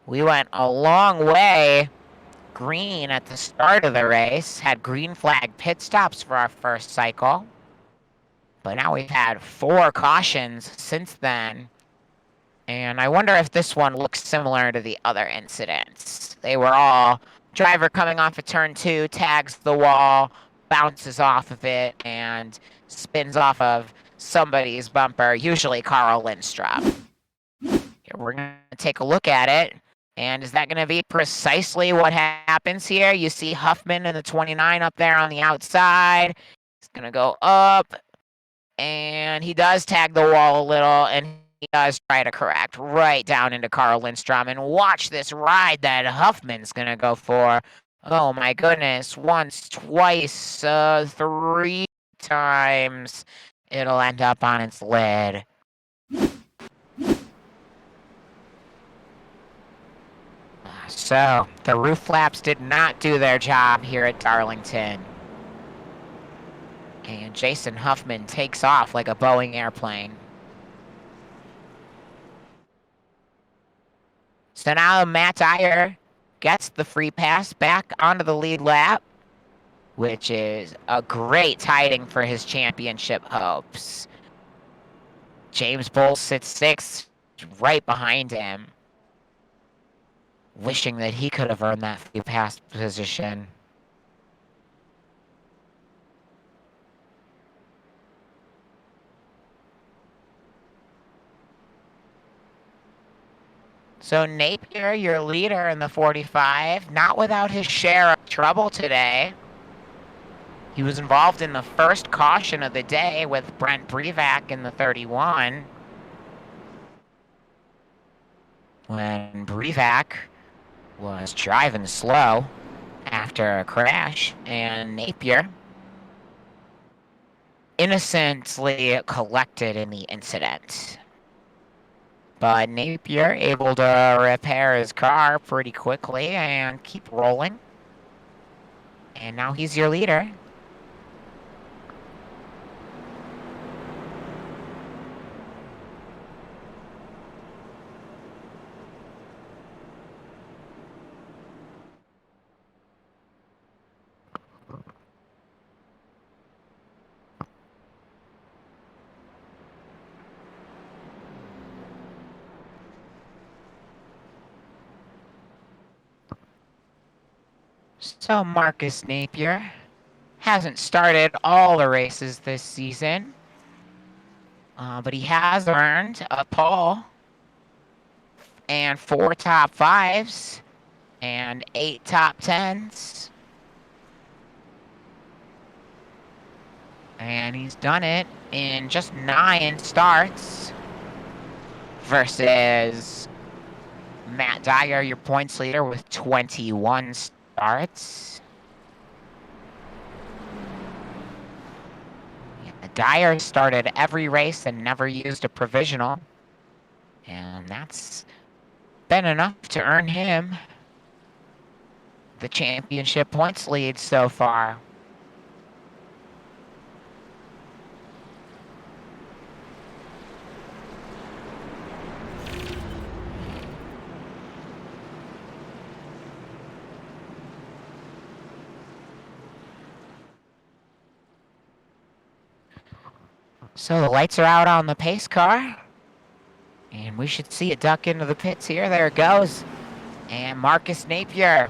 We went a long way green at the start of the race, had green flag pit stops for our first cycle. But now we've had 4 cautions since then. And I wonder if this one looks similar to the other incidents. They were all driver coming off of turn 2, tags the wall, bounces off of it, and spins off of somebody's bumper, usually Carl Lindstrom. Here, we're going to take a look at it. And is that going to be precisely what happens here? You see Huffman in the 29 up there on the outside. He's going to go up. And he does tag the wall a little, and he does try to correct right down into Carl Lindstrom. And watch this ride that Huffman's going to go for. Oh, my goodness. Once, twice, 3 times. It'll end up on its lid. So, the roof flaps did not do their job here at Darlington. And Jason Huffman takes off like a Boeing airplane. So now Matt Dyer gets the free pass back onto the lead lap, which is a great tiding for his championship hopes. James Bull sits 6th, right behind him, wishing that he could have earned that free pass position. So Napier, your leader in the 45, not without his share of trouble today. He was involved in the first caution of the day with Brent Brevac in the 31. When Brevac was driving slow after a crash, and Napier innocently collected in the incident. But Napier able to repair his car pretty quickly and keep rolling. And now he's your leader. So Marcus Napier hasn't started all the races this season, but he has earned a pole and 4 top 5s and 8 top 10s. And he's done it in just 9 starts versus Matt Dyer, your points leader, with 21 starts. Yeah, Dyer started every race and never used a provisional. And that's been enough to earn him the championship points lead so far. So the lights are out on the pace car. And we should see it duck into the pits here. There it goes. And Marcus Napier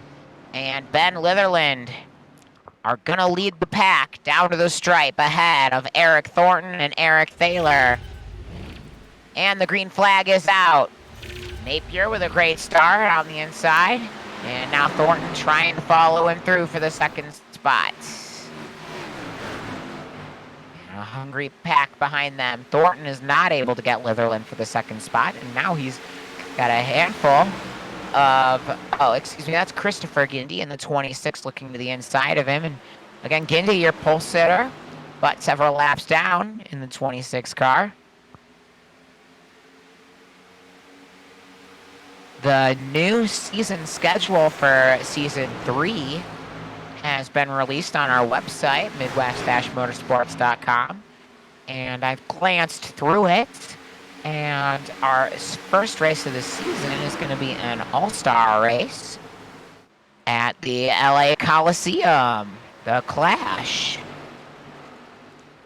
and Ben Leatherland are going to lead the pack down to the stripe ahead of Eric Thornton and Eric Thaler. And the green flag is out. Napier with a great start on the inside. And now Thornton trying to follow him through for the second spot. A hungry pack behind them. Thornton is not able to get Leatherland for the second spot, and now he's got a handful of... Oh, excuse me, that's Christopher Gindy in the 26 looking to the inside of him. And again, Gindy, your pole sitter, but several laps down in the 26 car. The new season schedule for Season 3 has been released on our website, midwest-motorsports.com, and I've glanced through it, and our first race of the season is going to be an all-star race at the LA Coliseum, the Clash.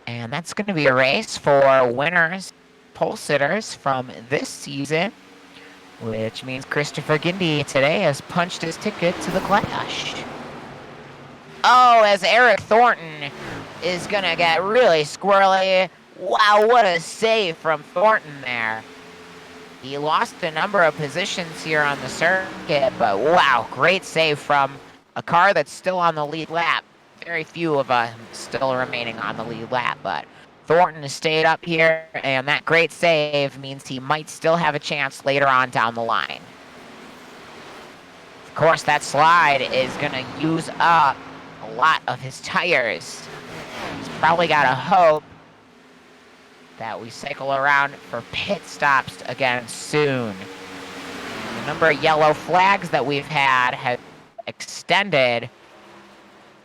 And that's going to be a race for winners, pole sitters from this season, which means Christopher Gindy today has punched his ticket to the Clash. Oh, as Eric Thornton is going to get really squirrely. Wow, what a save from Thornton there. He lost a number of positions here on the circuit, but wow, great save from a car that's still on the lead lap. Very few of us still remaining on the lead lap, but Thornton has stayed up here, and that great save means he might still have a chance later on down the line. Of course, that slide is going to use up a lot of his tires. He's probably got to hope that we cycle around for pit stops again soon. The number of yellow flags that we've had have extended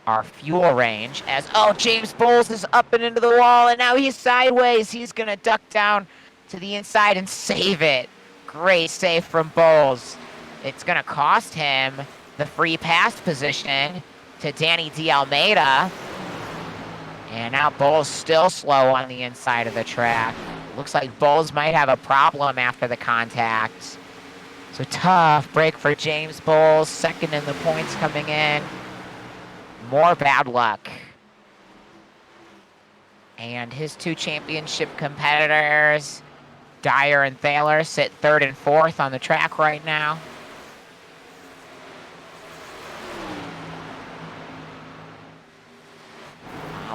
our fuel range as, oh, James Bowles is up and into the wall, and now he's sideways. He's going to duck down to the inside and save it. Great save from Bowles. It's going to cost him the free pass position to Danny D'Almeida. And now Bowles still slow on the inside of the track. Looks like Bowles might have a problem after the contact. So tough break for James Bowles. Second in the points coming in. More bad luck. And his two championship competitors, Dyer and Thaler, sit third and fourth on the track right now.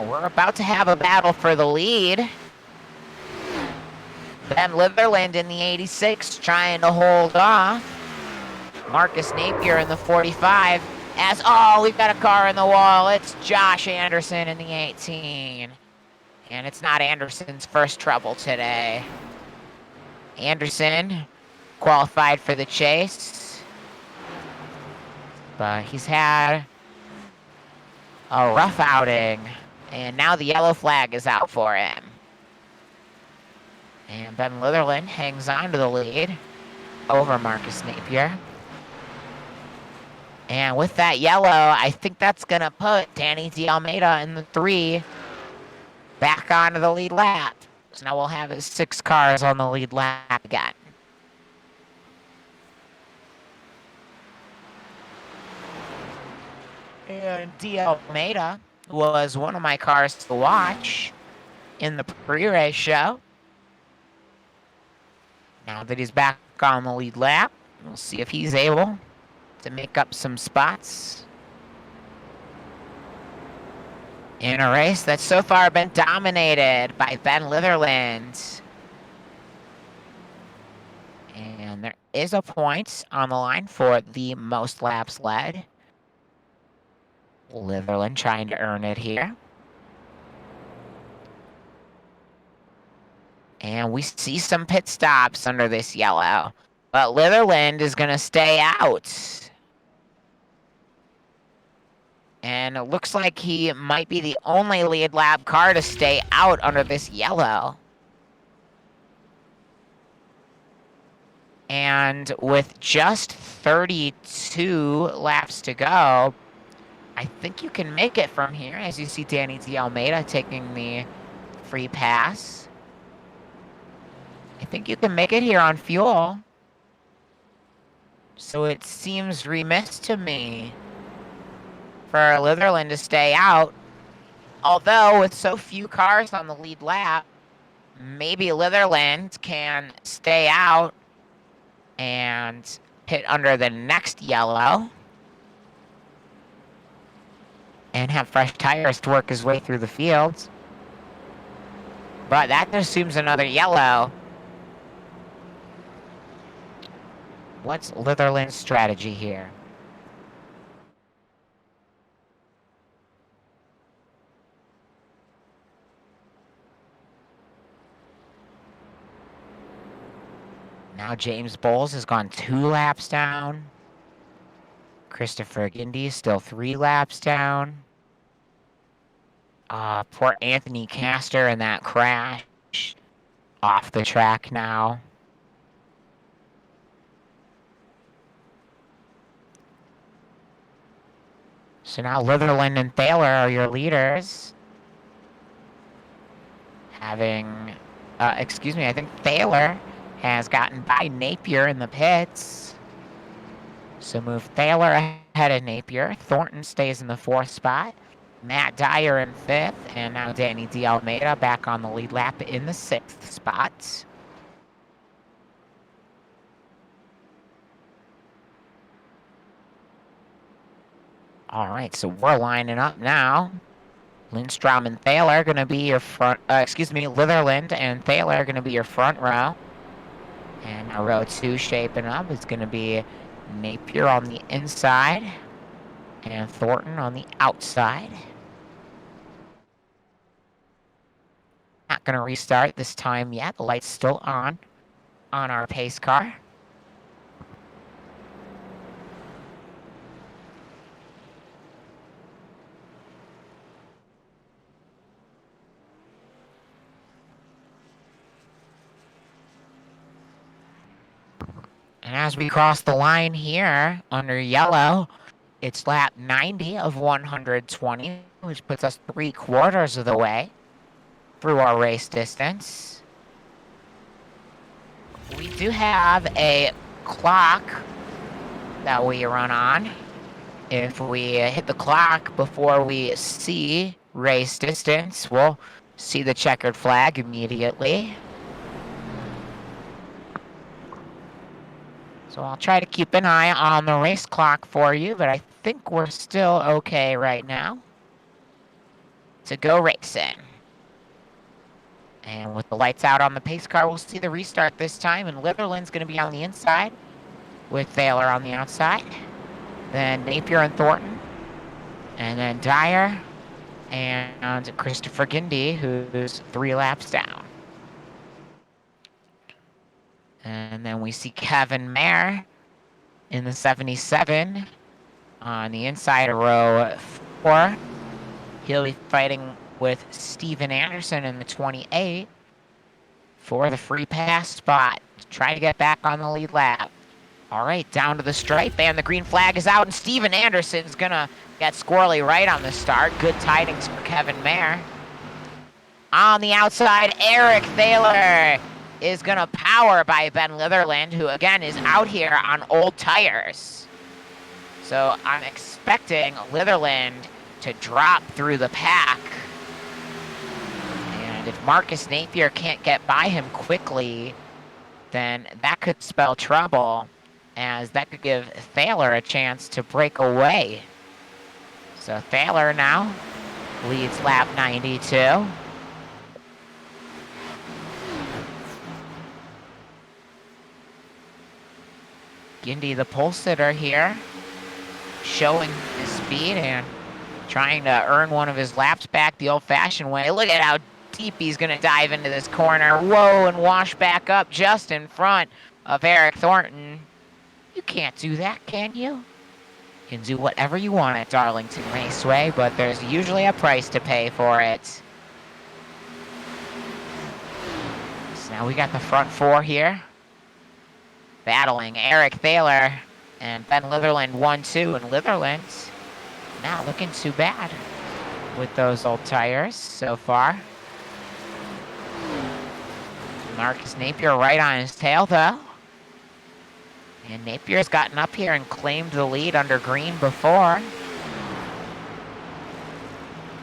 We're about to have a battle for the lead. Ben Leatherlands in the 86 trying to hold off. Marcus Napier in the 45. As, oh, we've got a car in the wall. It's Josh Anderson in the 18. And it's not Anderson's first trouble today. Anderson qualified for the chase, but he's had a rough outing. And now the yellow flag is out for him. And Ben Leatherland hangs on to the lead over Marcus Napier. And with that yellow, I think that's going to put Danny D'Almeida in the 3 back onto the lead lap. So now we'll have his 6 cars on the lead lap again. And D'Almeida was one of my cars to watch in the pre-race show. Now that he's back on the lead lap, we'll see if he's able to make up some spots in a race that's so far been dominated by Ben Leatherland. And there is a point on the line for the most laps led. Leatherland trying to earn it here. And we see some pit stops under this yellow. But Leatherland is going to stay out. And it looks like he might be the only lead lap car to stay out under this yellow. And with just 32 laps to go, I think you can make it from here, as you see Danny D'Almeida taking the free pass. I think you can make it here on fuel. So it seems remiss to me for Leatherland to stay out. Although with so few cars on the lead lap, maybe Leatherland can stay out and pit under the next yellow and have fresh tires to work his way through the fields. But that assumes another yellow. What's Leatherland's strategy here? Now James Bowles has gone 2 laps down. Christopher Gindy is still 3 laps down. Poor Anthony Castor in that crash. Off the track now. So now Leatherland and Thaler are your leaders. I think Thaler has gotten by Napier in the pits. So move Thaler ahead of Napier. Thornton stays in the 4th spot. Matt Dyer in 5th. And now Danny D. Almeida back on the lead lap in the 6th spot. All right, so we're lining up now. Lindstrom and Thaler are going to be your front, Litherland and Thaler are going to be your front row. And now row 2 shaping up is going to be Napier on the inside and Thornton on the outside. Not going to restart this time yet. The light's still on our pace car. And as we cross the line here under yellow, it's lap 90 of 120, which puts us 3/4 of the way through our race distance. We do have a clock that we run on. If we hit the clock before we see race distance, we'll see the checkered flag immediately. So I'll try to keep an eye on the race clock for you, but I think we're still okay right now to go racing. And with the lights out on the pace car, we'll see the restart this time, and Leatherland's going to be on the inside with Thaler on the outside. Then Napier and Thornton, and then Dyer and Christopher Gindy, who's 3 laps down. And then we see Kevin Mayer in the 77 on the inside of row 4. He'll be fighting with Steven Anderson in the 28 for the free pass spot to try to get back on the lead lap. All right, down to the stripe, and the green flag is out, and Steven Anderson's going to get squirrely right on the start. Good tidings for Kevin Mayer. On the outside, Eric Thaler is going to power by Ben Leatherland, who, again, is out here on old tires. So I'm expecting Leatherland to drop through the pack. And if Marcus Napier can't get by him quickly, then that could spell trouble, as that could give Thaler a chance to break away. So Thaler now leads lap 92. Gindy, the pole sitter here, showing his speed and trying to earn one of his laps back the old-fashioned way. Look at how deep he's going to dive into this corner. Whoa, and wash back up just in front of Eric Thornton. You can't do that, can you? You can do whatever you want at Darlington Raceway, but there's usually a price to pay for it. So now we got the front 4 here, battling Eric Thaler and Ben Leatherland 1-2, and Leatherland's not looking too bad with those old tires so far. Marcus Napier right on his tail, though. And Napier's gotten up here and claimed the lead under green before.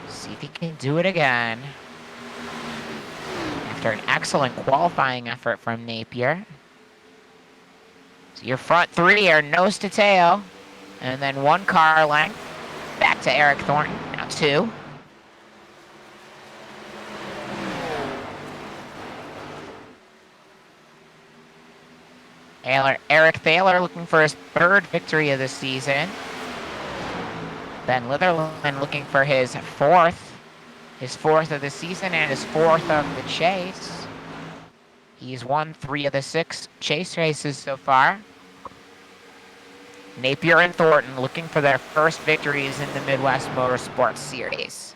See if he can do it again. After an excellent qualifying effort from Napier. So your front 3 are nose to tail. And then 1 car length back to Eric Thornton. Now 2. Eric Thaler looking for his 3rd victory of the season. Ben Leatherland looking for his 4th of the season and his 4th of the chase. He's won 3 of the 6 chase races so far. Napier and Thornton looking for their first victories in the Midwest Motorsports Series.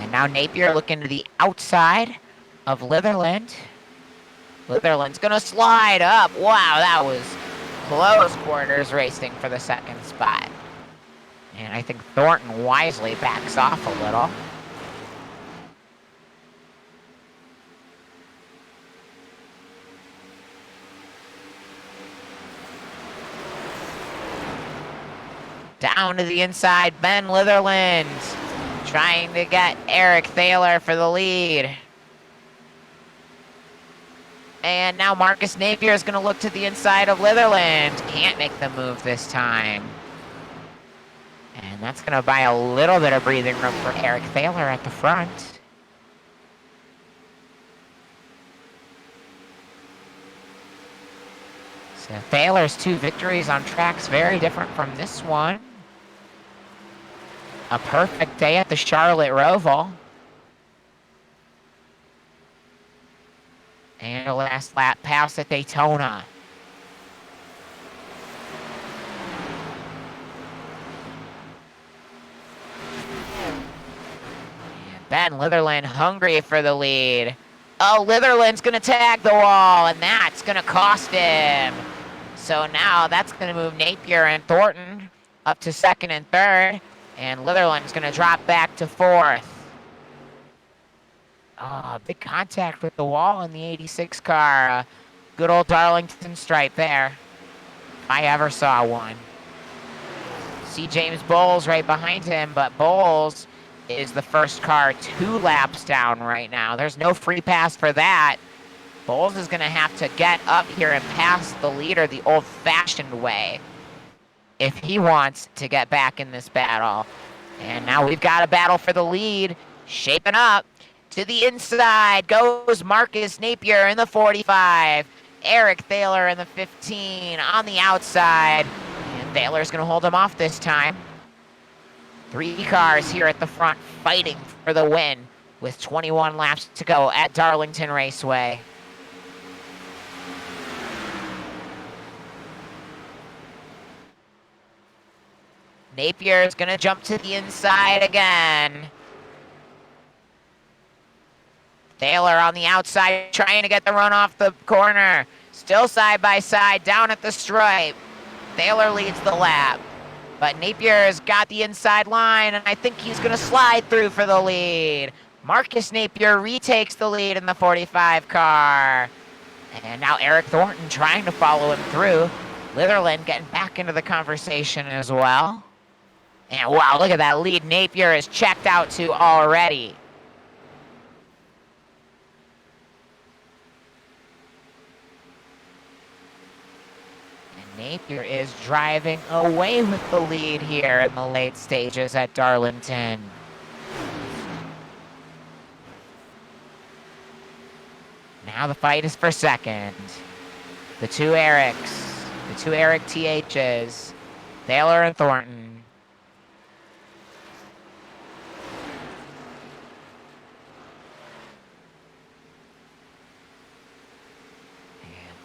And now Napier looking to the outside of Leatherland. Leatherland's going to slide up. Wow, that was close quarters racing for the second spot. And I think Thornton wisely backs off a little. Down to the inside, Ben Leatherland trying to get Eric Thaler for the lead. And now Marcus Napier is going to look to the inside of Leatherland. Can't make the move this time. And that's going to buy a little bit of breathing room for Eric Thaler at the front. So Thaler's 2 victories on tracks very different from this one. A perfect day at the Charlotte Roval. And a last lap pass at Daytona. And Ben Leatherland hungry for the lead. Oh, Leatherland's going to tag the wall, and that's going to cost him. So now that's going to move Napier and Thornton up to 2nd and 3rd. And Leatherland's going to drop back to 4th. Oh, big contact with the wall in the 86 car. Good old Darlington stripe there. If I ever saw one. See James Bowles right behind him, but Bowles is the first car 2 laps down right now. There's no free pass for that. Bowles is going to have to get up here and pass the leader the old-fashioned way if he wants to get back in this battle. And now we've got a battle for the lead shaping up. To the inside goes Marcus Napier in the 45. Eric Thaler in the 15 on the outside. And Thaler's going to hold him off this time. 3 cars here at the front fighting for the win with 21 laps to go at Darlington Raceway. Napier's going to jump to the inside again. Thaler on the outside trying to get the run off the corner. Still side by side down at the stripe. Thaler leads the lap. But Napier's got the inside line, and I think he's going to slide through for the lead. Marcus Napier retakes the lead in the 45 car. And now Eric Thornton trying to follow him through. Leatherland getting back into the conversation as well. And wow, look at that lead Napier is checked out to already. And Napier is driving away with the lead here in the late stages at Darlington. Now the fight is for second. The two Eric THs, Thaler and Thornton.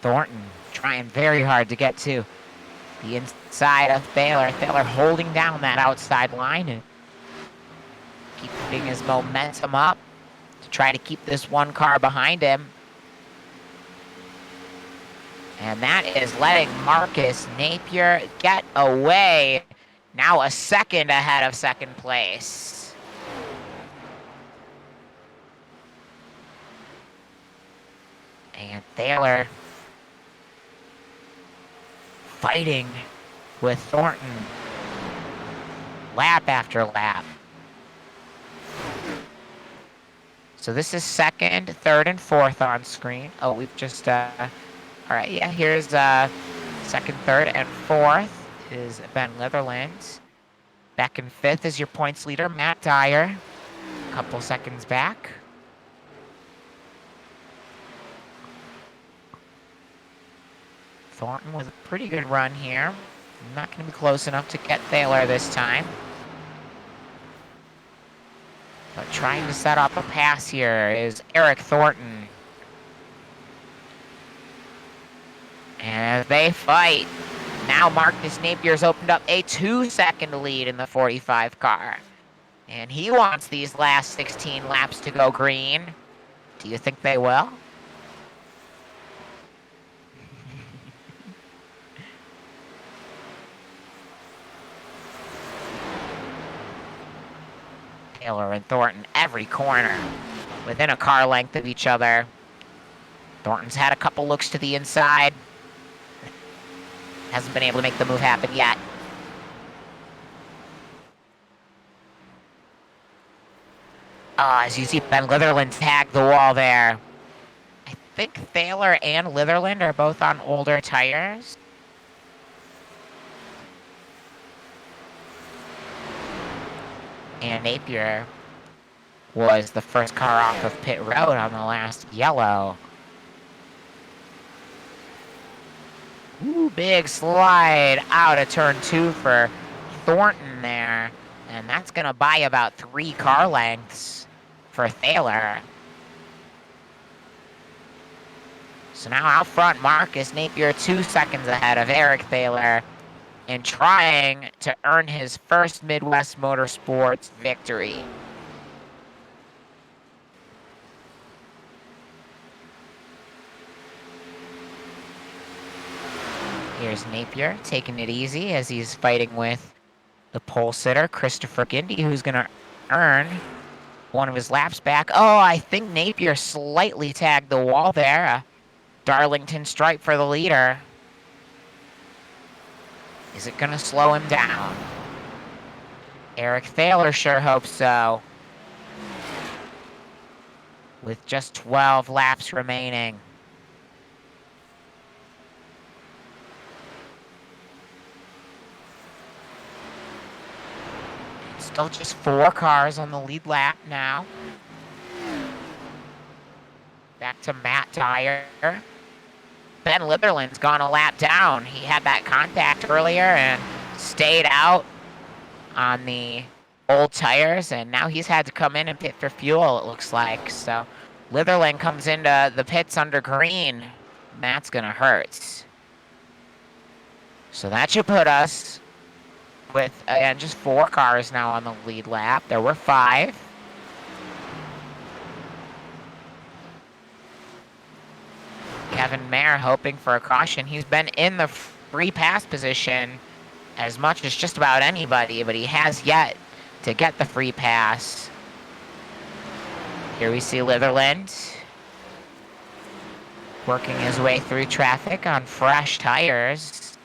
Thornton trying very hard to get to the inside of Thaler. Thaler holding down that outside line and keeping his momentum up to try to keep this one car behind him. And that is letting Marcus Napier get away. Now a second ahead of second place. And Thaler fighting with Thornton lap after lap. So this is second, third, and fourth on screen. Oh, we've just, all right, yeah, here's second, third, and fourth is Ben Leatherlands. Back in fifth is your points leader, Matt Dyer. A couple seconds back. Thornton with a pretty good run here. Not going to be close enough to get Thaler this time. But trying to set up a pass here is Eric Thornton. And as they fight, now Marcus Napier's opened up a 2-second lead in the 45 car. And he wants these last 16 laps to go green. Do you think they will? Taylor and Thornton every corner, within a car length of each other. Thornton's had a couple looks to the inside. Hasn't been able to make the move happen yet. As you see Ben Leatherland tag the wall there. I think Thaler and Leatherland are both on older tires. And Napier was the first car off of pit road on the last yellow. Ooh, big slide out of turn 2 for Thornton there. And that's going to buy about 3 car lengths for Thaler. So now out front, Marcus Napier 2 seconds ahead of Eric Thaler and trying to earn his first Midwest Motorsports victory. Here's Napier taking it easy as he's fighting with the pole sitter, Christopher Gindy, who's going to earn one of his laps back. Oh, I think Napier slightly tagged the wall there. Darlington stripe for the leader. Is it going to slow him down? Eric Thaler sure hopes so. With just 12 laps remaining. Still just 4 cars on the lead lap now. Back to Matt Dyer. Ben Leatherland's gone a lap down. He had that contact earlier and stayed out on the old tires, and now he's had to come in and pit for fuel, it looks like. So Leatherland comes into the pits under green. That's going to hurt. So that should put us with, again, just 4 cars now on the lead lap. There were 5. Kevin Mayer hoping for a caution. He's been in the free pass position as much as just about anybody, but he has yet to get the free pass. Here we see Leatherland working his way through traffic on fresh tires.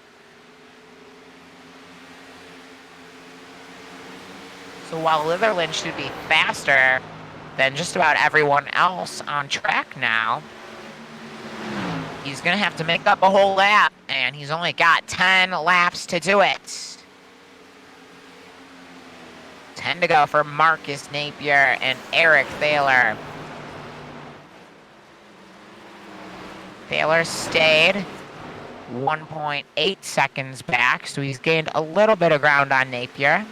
So while Leatherland should be faster than just about everyone else on track now, he's going to have to make up a whole lap, and he's only got 10 laps to do it. 10 to go for Marcus Napier and Eric Thaler. Thaler stayed 1.8 seconds back, so he's gained a little bit of ground on Napier.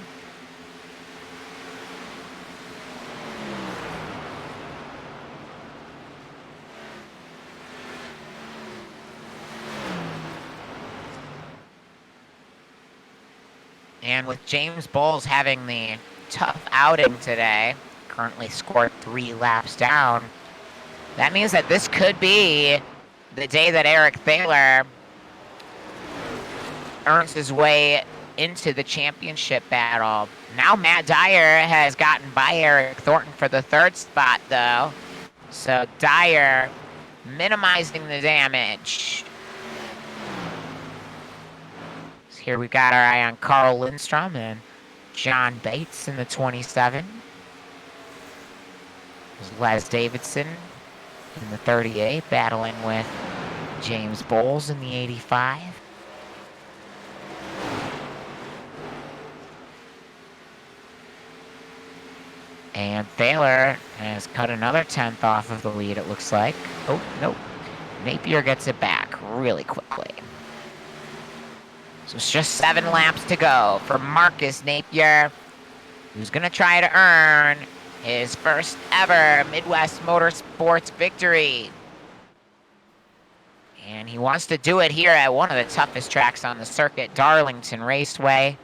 And with James Bowles having the tough outing today, currently scored 3 laps down, that means that this could be the day that Eric Thaler earns his way into the championship battle. Now Matt Dyer has gotten by Eric Thornton for the 3rd spot, though. So Dyer minimizing the damage. Here we've got our eye on Carl Lindstrom and John Bates in the 27. There's Les Davidson in the 38, battling with James Bowles in the 85. And Thaler has cut another 10th off of the lead, it looks like. Oh, nope. Napier gets it back really quickly. So it's just 7 laps to go for Marcus Napier, who's going to try to earn his first ever Midwest Motorsports victory. And he wants to do it here at one of the toughest tracks on the circuit, Darlington Raceway.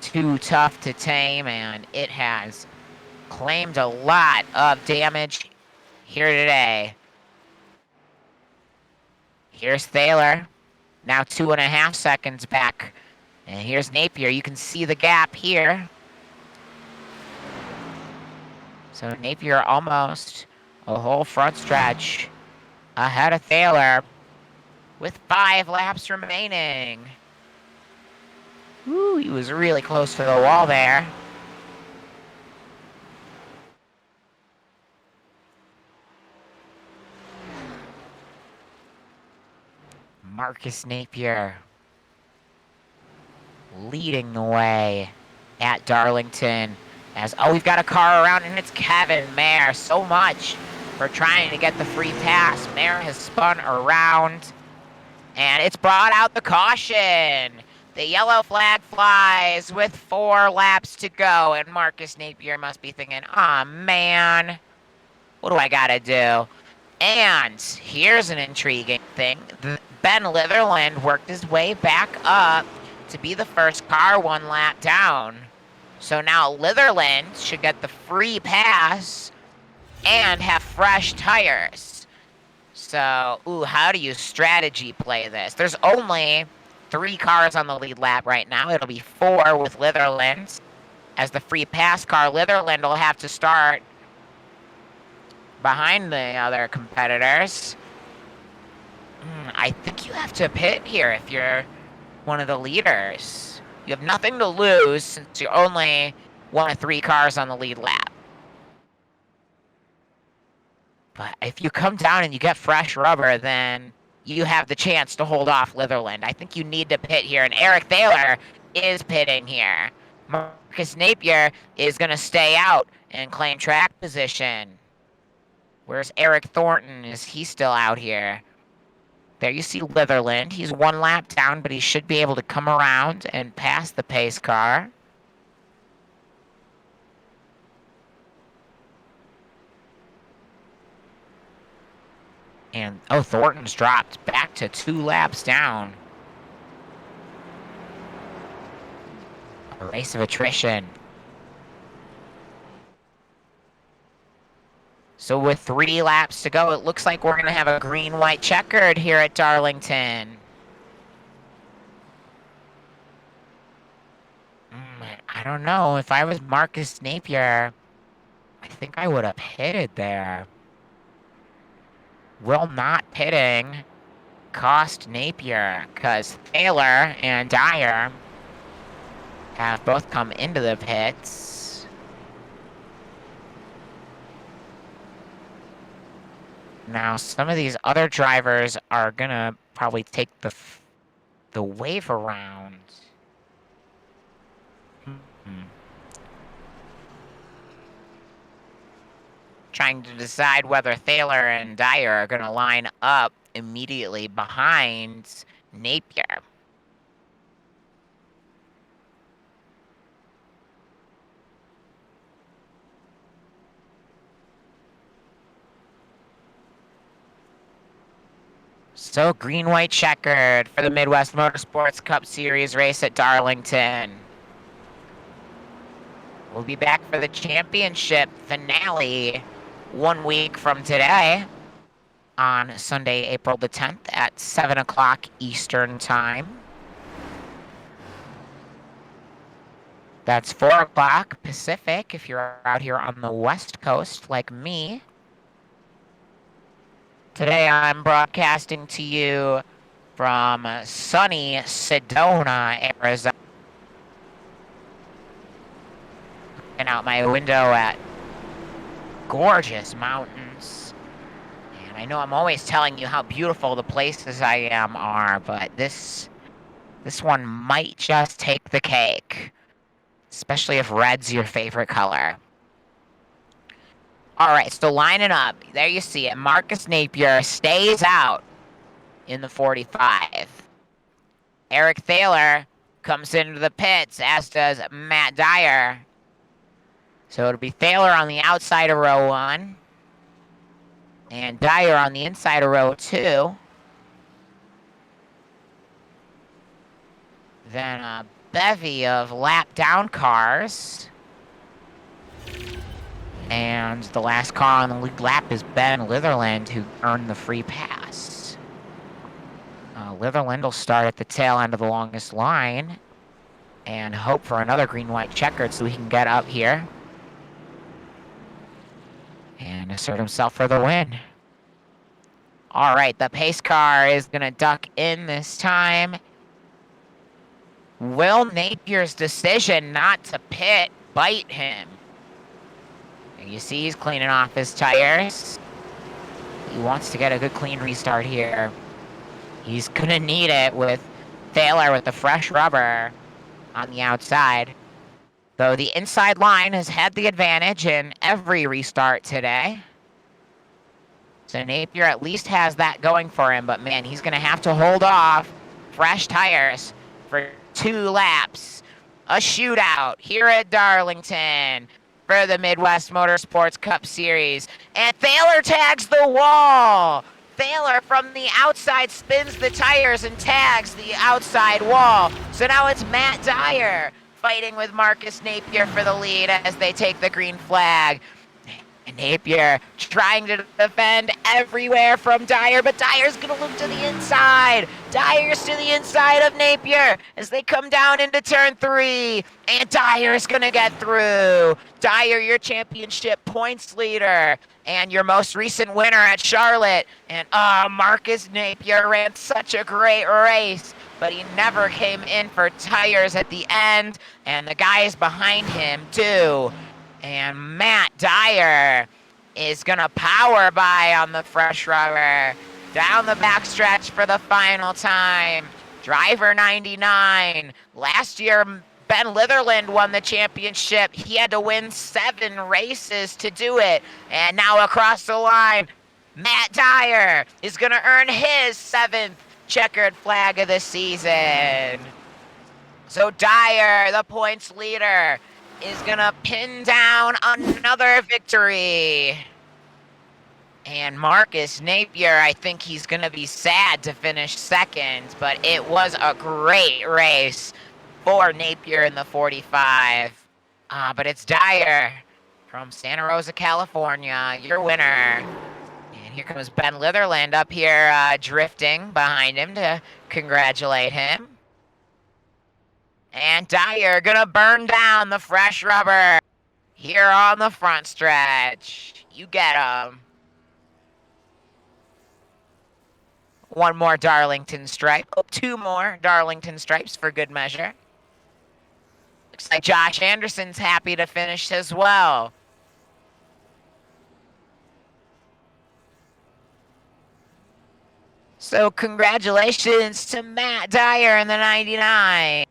Too tough to tame, and it has claimed a lot of damage here today. Here's Thaler, now 2.5 seconds back. And here's Napier. You can see the gap here. So Napier almost a whole front stretch ahead of Thaler with 5 laps remaining. Ooh, he was really close to the wall there. Marcus Napier leading the way at Darlington. We've got a car around, and it's Kevin Mayer. So much for trying to get the free pass. Mayer has spun around, and it's brought out the caution. The yellow flag flies with 4 laps to go, and Marcus Napier must be thinking, aw, man, what do I gotta do? And here's an intriguing thing. Ben Leatherlands worked his way back up to be the first car 1 lap down. So now Leatherlands should get the free pass and have fresh tires. So, how do you strategy play this? There's only 3 cars on the lead lap right now. It'll be 4 with Leatherlands. As the free pass car, Leatherlands will have to start behind the other competitors. I think you have to pit here if you're one of the leaders. You have nothing to lose since you're only one of 3 cars on the lead lap. But if you come down and you get fresh rubber, then you have the chance to hold off Leatherland. I think you need to pit here, and Eric Thaler is pitting here. Marcus Napier is going to stay out and claim track position. Where's Eric Thornton? Is he still out here? There you see Leatherland. He's 1 lap down, but he should be able to come around and pass the pace car. And, Thornton's dropped back to 2 laps down. A race of attrition. So with 3 laps to go, it looks like we're going to have a green-white checkered here at Darlington. I don't know. If I was Marcus Napier, I think I would have pitted there. Will not pitting cost Napier, because Thaler and Dyer have both come into the pits. Now, some of these other drivers are gonna probably take the wave around. Trying to decide whether Thaler and Dyer are gonna line up immediately behind Napier. So green-white checkered for the Midwest Motorsports Cup Series race at Darlington. We'll be back for the championship finale 1 week from today on Sunday, April the 10th at 7 o'clock Eastern Time. That's 4 o'clock Pacific if you're out here on the West Coast like me. Today I'm broadcasting to you from sunny Sedona, Arizona. Looking out my window at gorgeous mountains. And I know I'm always telling you how beautiful the places I am are, but this one might just take the cake. Especially if red's your favorite color. Alright, so lining up. There you see it. Marcus Napier stays out in the 45. Eric Thaler comes into the pits, as does Matt Dyer. So it'll be Thaler on the outside of row 1 and Dyer on the inside of row 2. Then a bevy of lap down cars. And the last car on the lead lap is Ben Leatherland, who earned the free pass. Leatherland will start at the tail end of the longest line and hope for another green-white checkered so he can get up here and assert himself for the win. All right, the pace car is going to duck in this time. Will Napier's decision not to pit bite him? You see he's cleaning off his tires. He wants to get a good clean restart here. He's going to need it with Thaler with the fresh rubber on the outside. Though the inside line has had the advantage in every restart today. So Napier at least has that going for him, but man, he's going to have to hold off fresh tires for 2 laps. A shootout here at Darlington for the Midwest Motorsports Cup Series. And Thaler tags the wall. Thaler from the outside spins the tires and tags the outside wall. So now it's Matt Dyer fighting with Marcus Napier for the lead as they take the green flag. And Napier trying to defend everywhere from Dyer, but Dyer's going to look to the inside. Dyer's to the inside of Napier as they come down into turn 3. And Dyer's going to get through. Dyer, your championship points leader and your most recent winner at Charlotte. And Marcus Napier ran such a great race, but he never came in for tires at the end, and the guys behind him do. And Matt Dyer is going to power by on the fresh rubber down the backstretch for the final time. Driver 99. Last year, Ben Leatherland won the championship. He had to win 7 races to do it. And now across the line, Matt Dyer is going to earn his 7th checkered flag of the season. So Dyer, the points leader, is going to pin down another victory. And Marcus Napier, I think he's going to be sad to finish 2nd, but it was a great race for Napier in the 45. But it's Dyer from Santa Rosa, California, your winner. And here comes Ben Leatherland up here drifting behind him to congratulate him. And Dyer gonna burn down the fresh rubber here on the front stretch. You get him. One more Darlington stripe. Oh, 2 more Darlington stripes for good measure. Looks like Josh Anderson's happy to finish as well. So congratulations to Matt Dyer in the 99.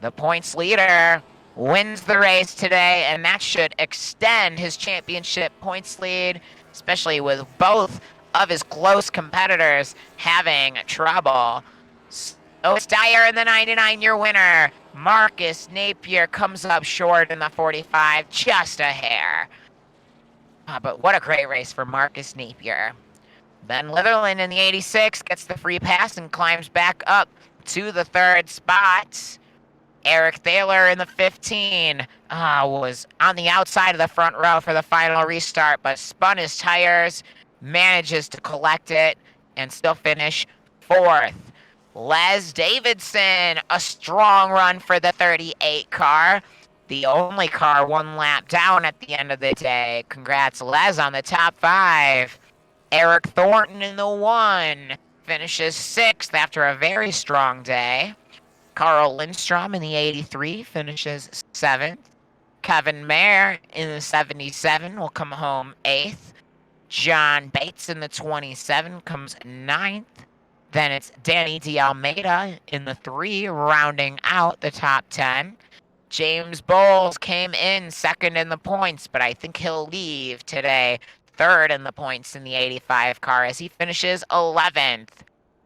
The points leader wins the race today, and that should extend his championship points lead, especially with both of his close competitors having trouble. So it's Dyer in the 99, your winner. Marcus Napier comes up short in the 45, just a hair. But what a great race for Marcus Napier. Ben Leatherland in the 86 gets the free pass and climbs back up to the 3rd spot. Eric Thaler in the 15 was on the outside of the front row for the final restart, but spun his tires, manages to collect it, and still finish 4th. Les Davidson, a strong run for the 38 car. The only car 1 lap down at the end of the day. Congrats, Les, on the top 5. Eric Thornton in the 1 finishes 6th after a very strong day. Carl Lindstrom in the 83 finishes 7th. Kevin Mayer in the 77 will come home 8th. John Bates in the 27 comes 9th. Then it's Danny D'Almeida in the 3, rounding out the top 10. James Bowles came in 2nd in the points, but I think he'll leave today 3rd in the points in the 85 car as he finishes 11th.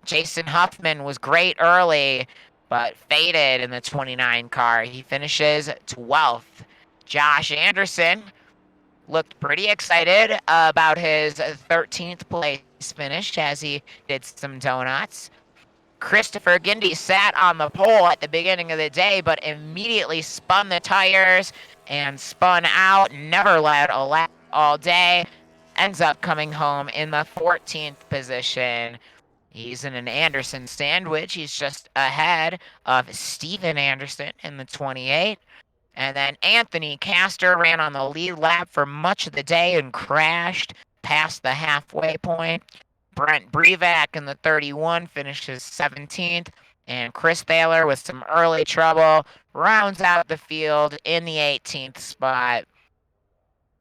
Jason Huffman was great early, but faded in the 29 car. He finishes 12th. Josh Anderson looked pretty excited about his 13th place finish as he did some donuts. Christopher Gindy sat on the pole at the beginning of the day, but immediately spun the tires and spun out, never led a lap all day. Ends up coming home in the 14th position. He's in an Anderson sandwich. He's just ahead of Steven Anderson in the 28. And then Anthony Castor ran on the lead lap for much of the day and crashed past the halfway point. Brent Brevac in the 31 finishes 17th. And Chris Thaler, with some early trouble, rounds out the field in the 18th spot.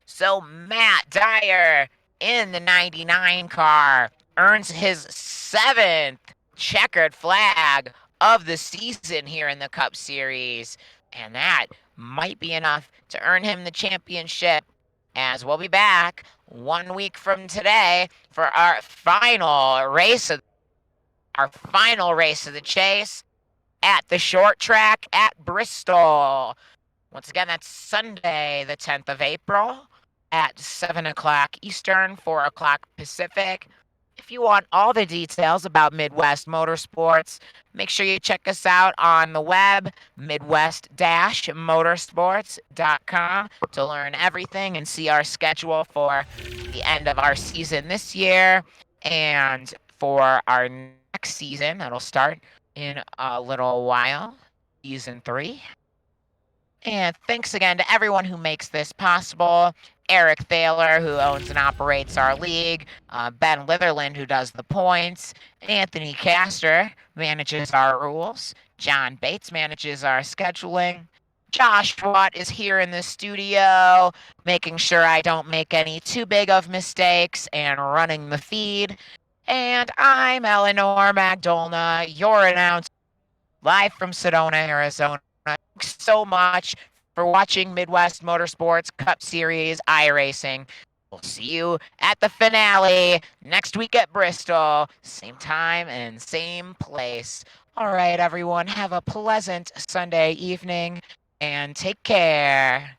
So Matt Dyer in the 99 car earns his 7th checkered flag of the season here in the Cup Series. And that might be enough to earn him the championship, as we'll be back 1 week from today for our final race of the chase at the short track at Bristol. Once again, that's Sunday, the 10th of April at 7 o'clock Eastern, 4 o'clock Pacific. If you want all the details about Midwest Motorsports, make sure you check us out on the web, midwest-motorsports.com, to learn everything and see our schedule for the end of our season this year and for our next season. That'll start in a little while, season 3. And thanks again to everyone who makes this possible. Eric Thaler, who owns and operates our league. Ben Leatherland, who does the points. Anthony Castor manages our rules. John Bates manages our scheduling. Josh Watt is here in the studio, making sure I don't make any too big of mistakes and running the feed. And I'm Eleanor Magdolna, your announcer, live from Sedona, Arizona. Thanks so much for watching Midwest Motorsports Cup Series iRacing. We'll see you at the finale next week at Bristol. Same time and same place. All right, everyone, have a pleasant Sunday evening and take care.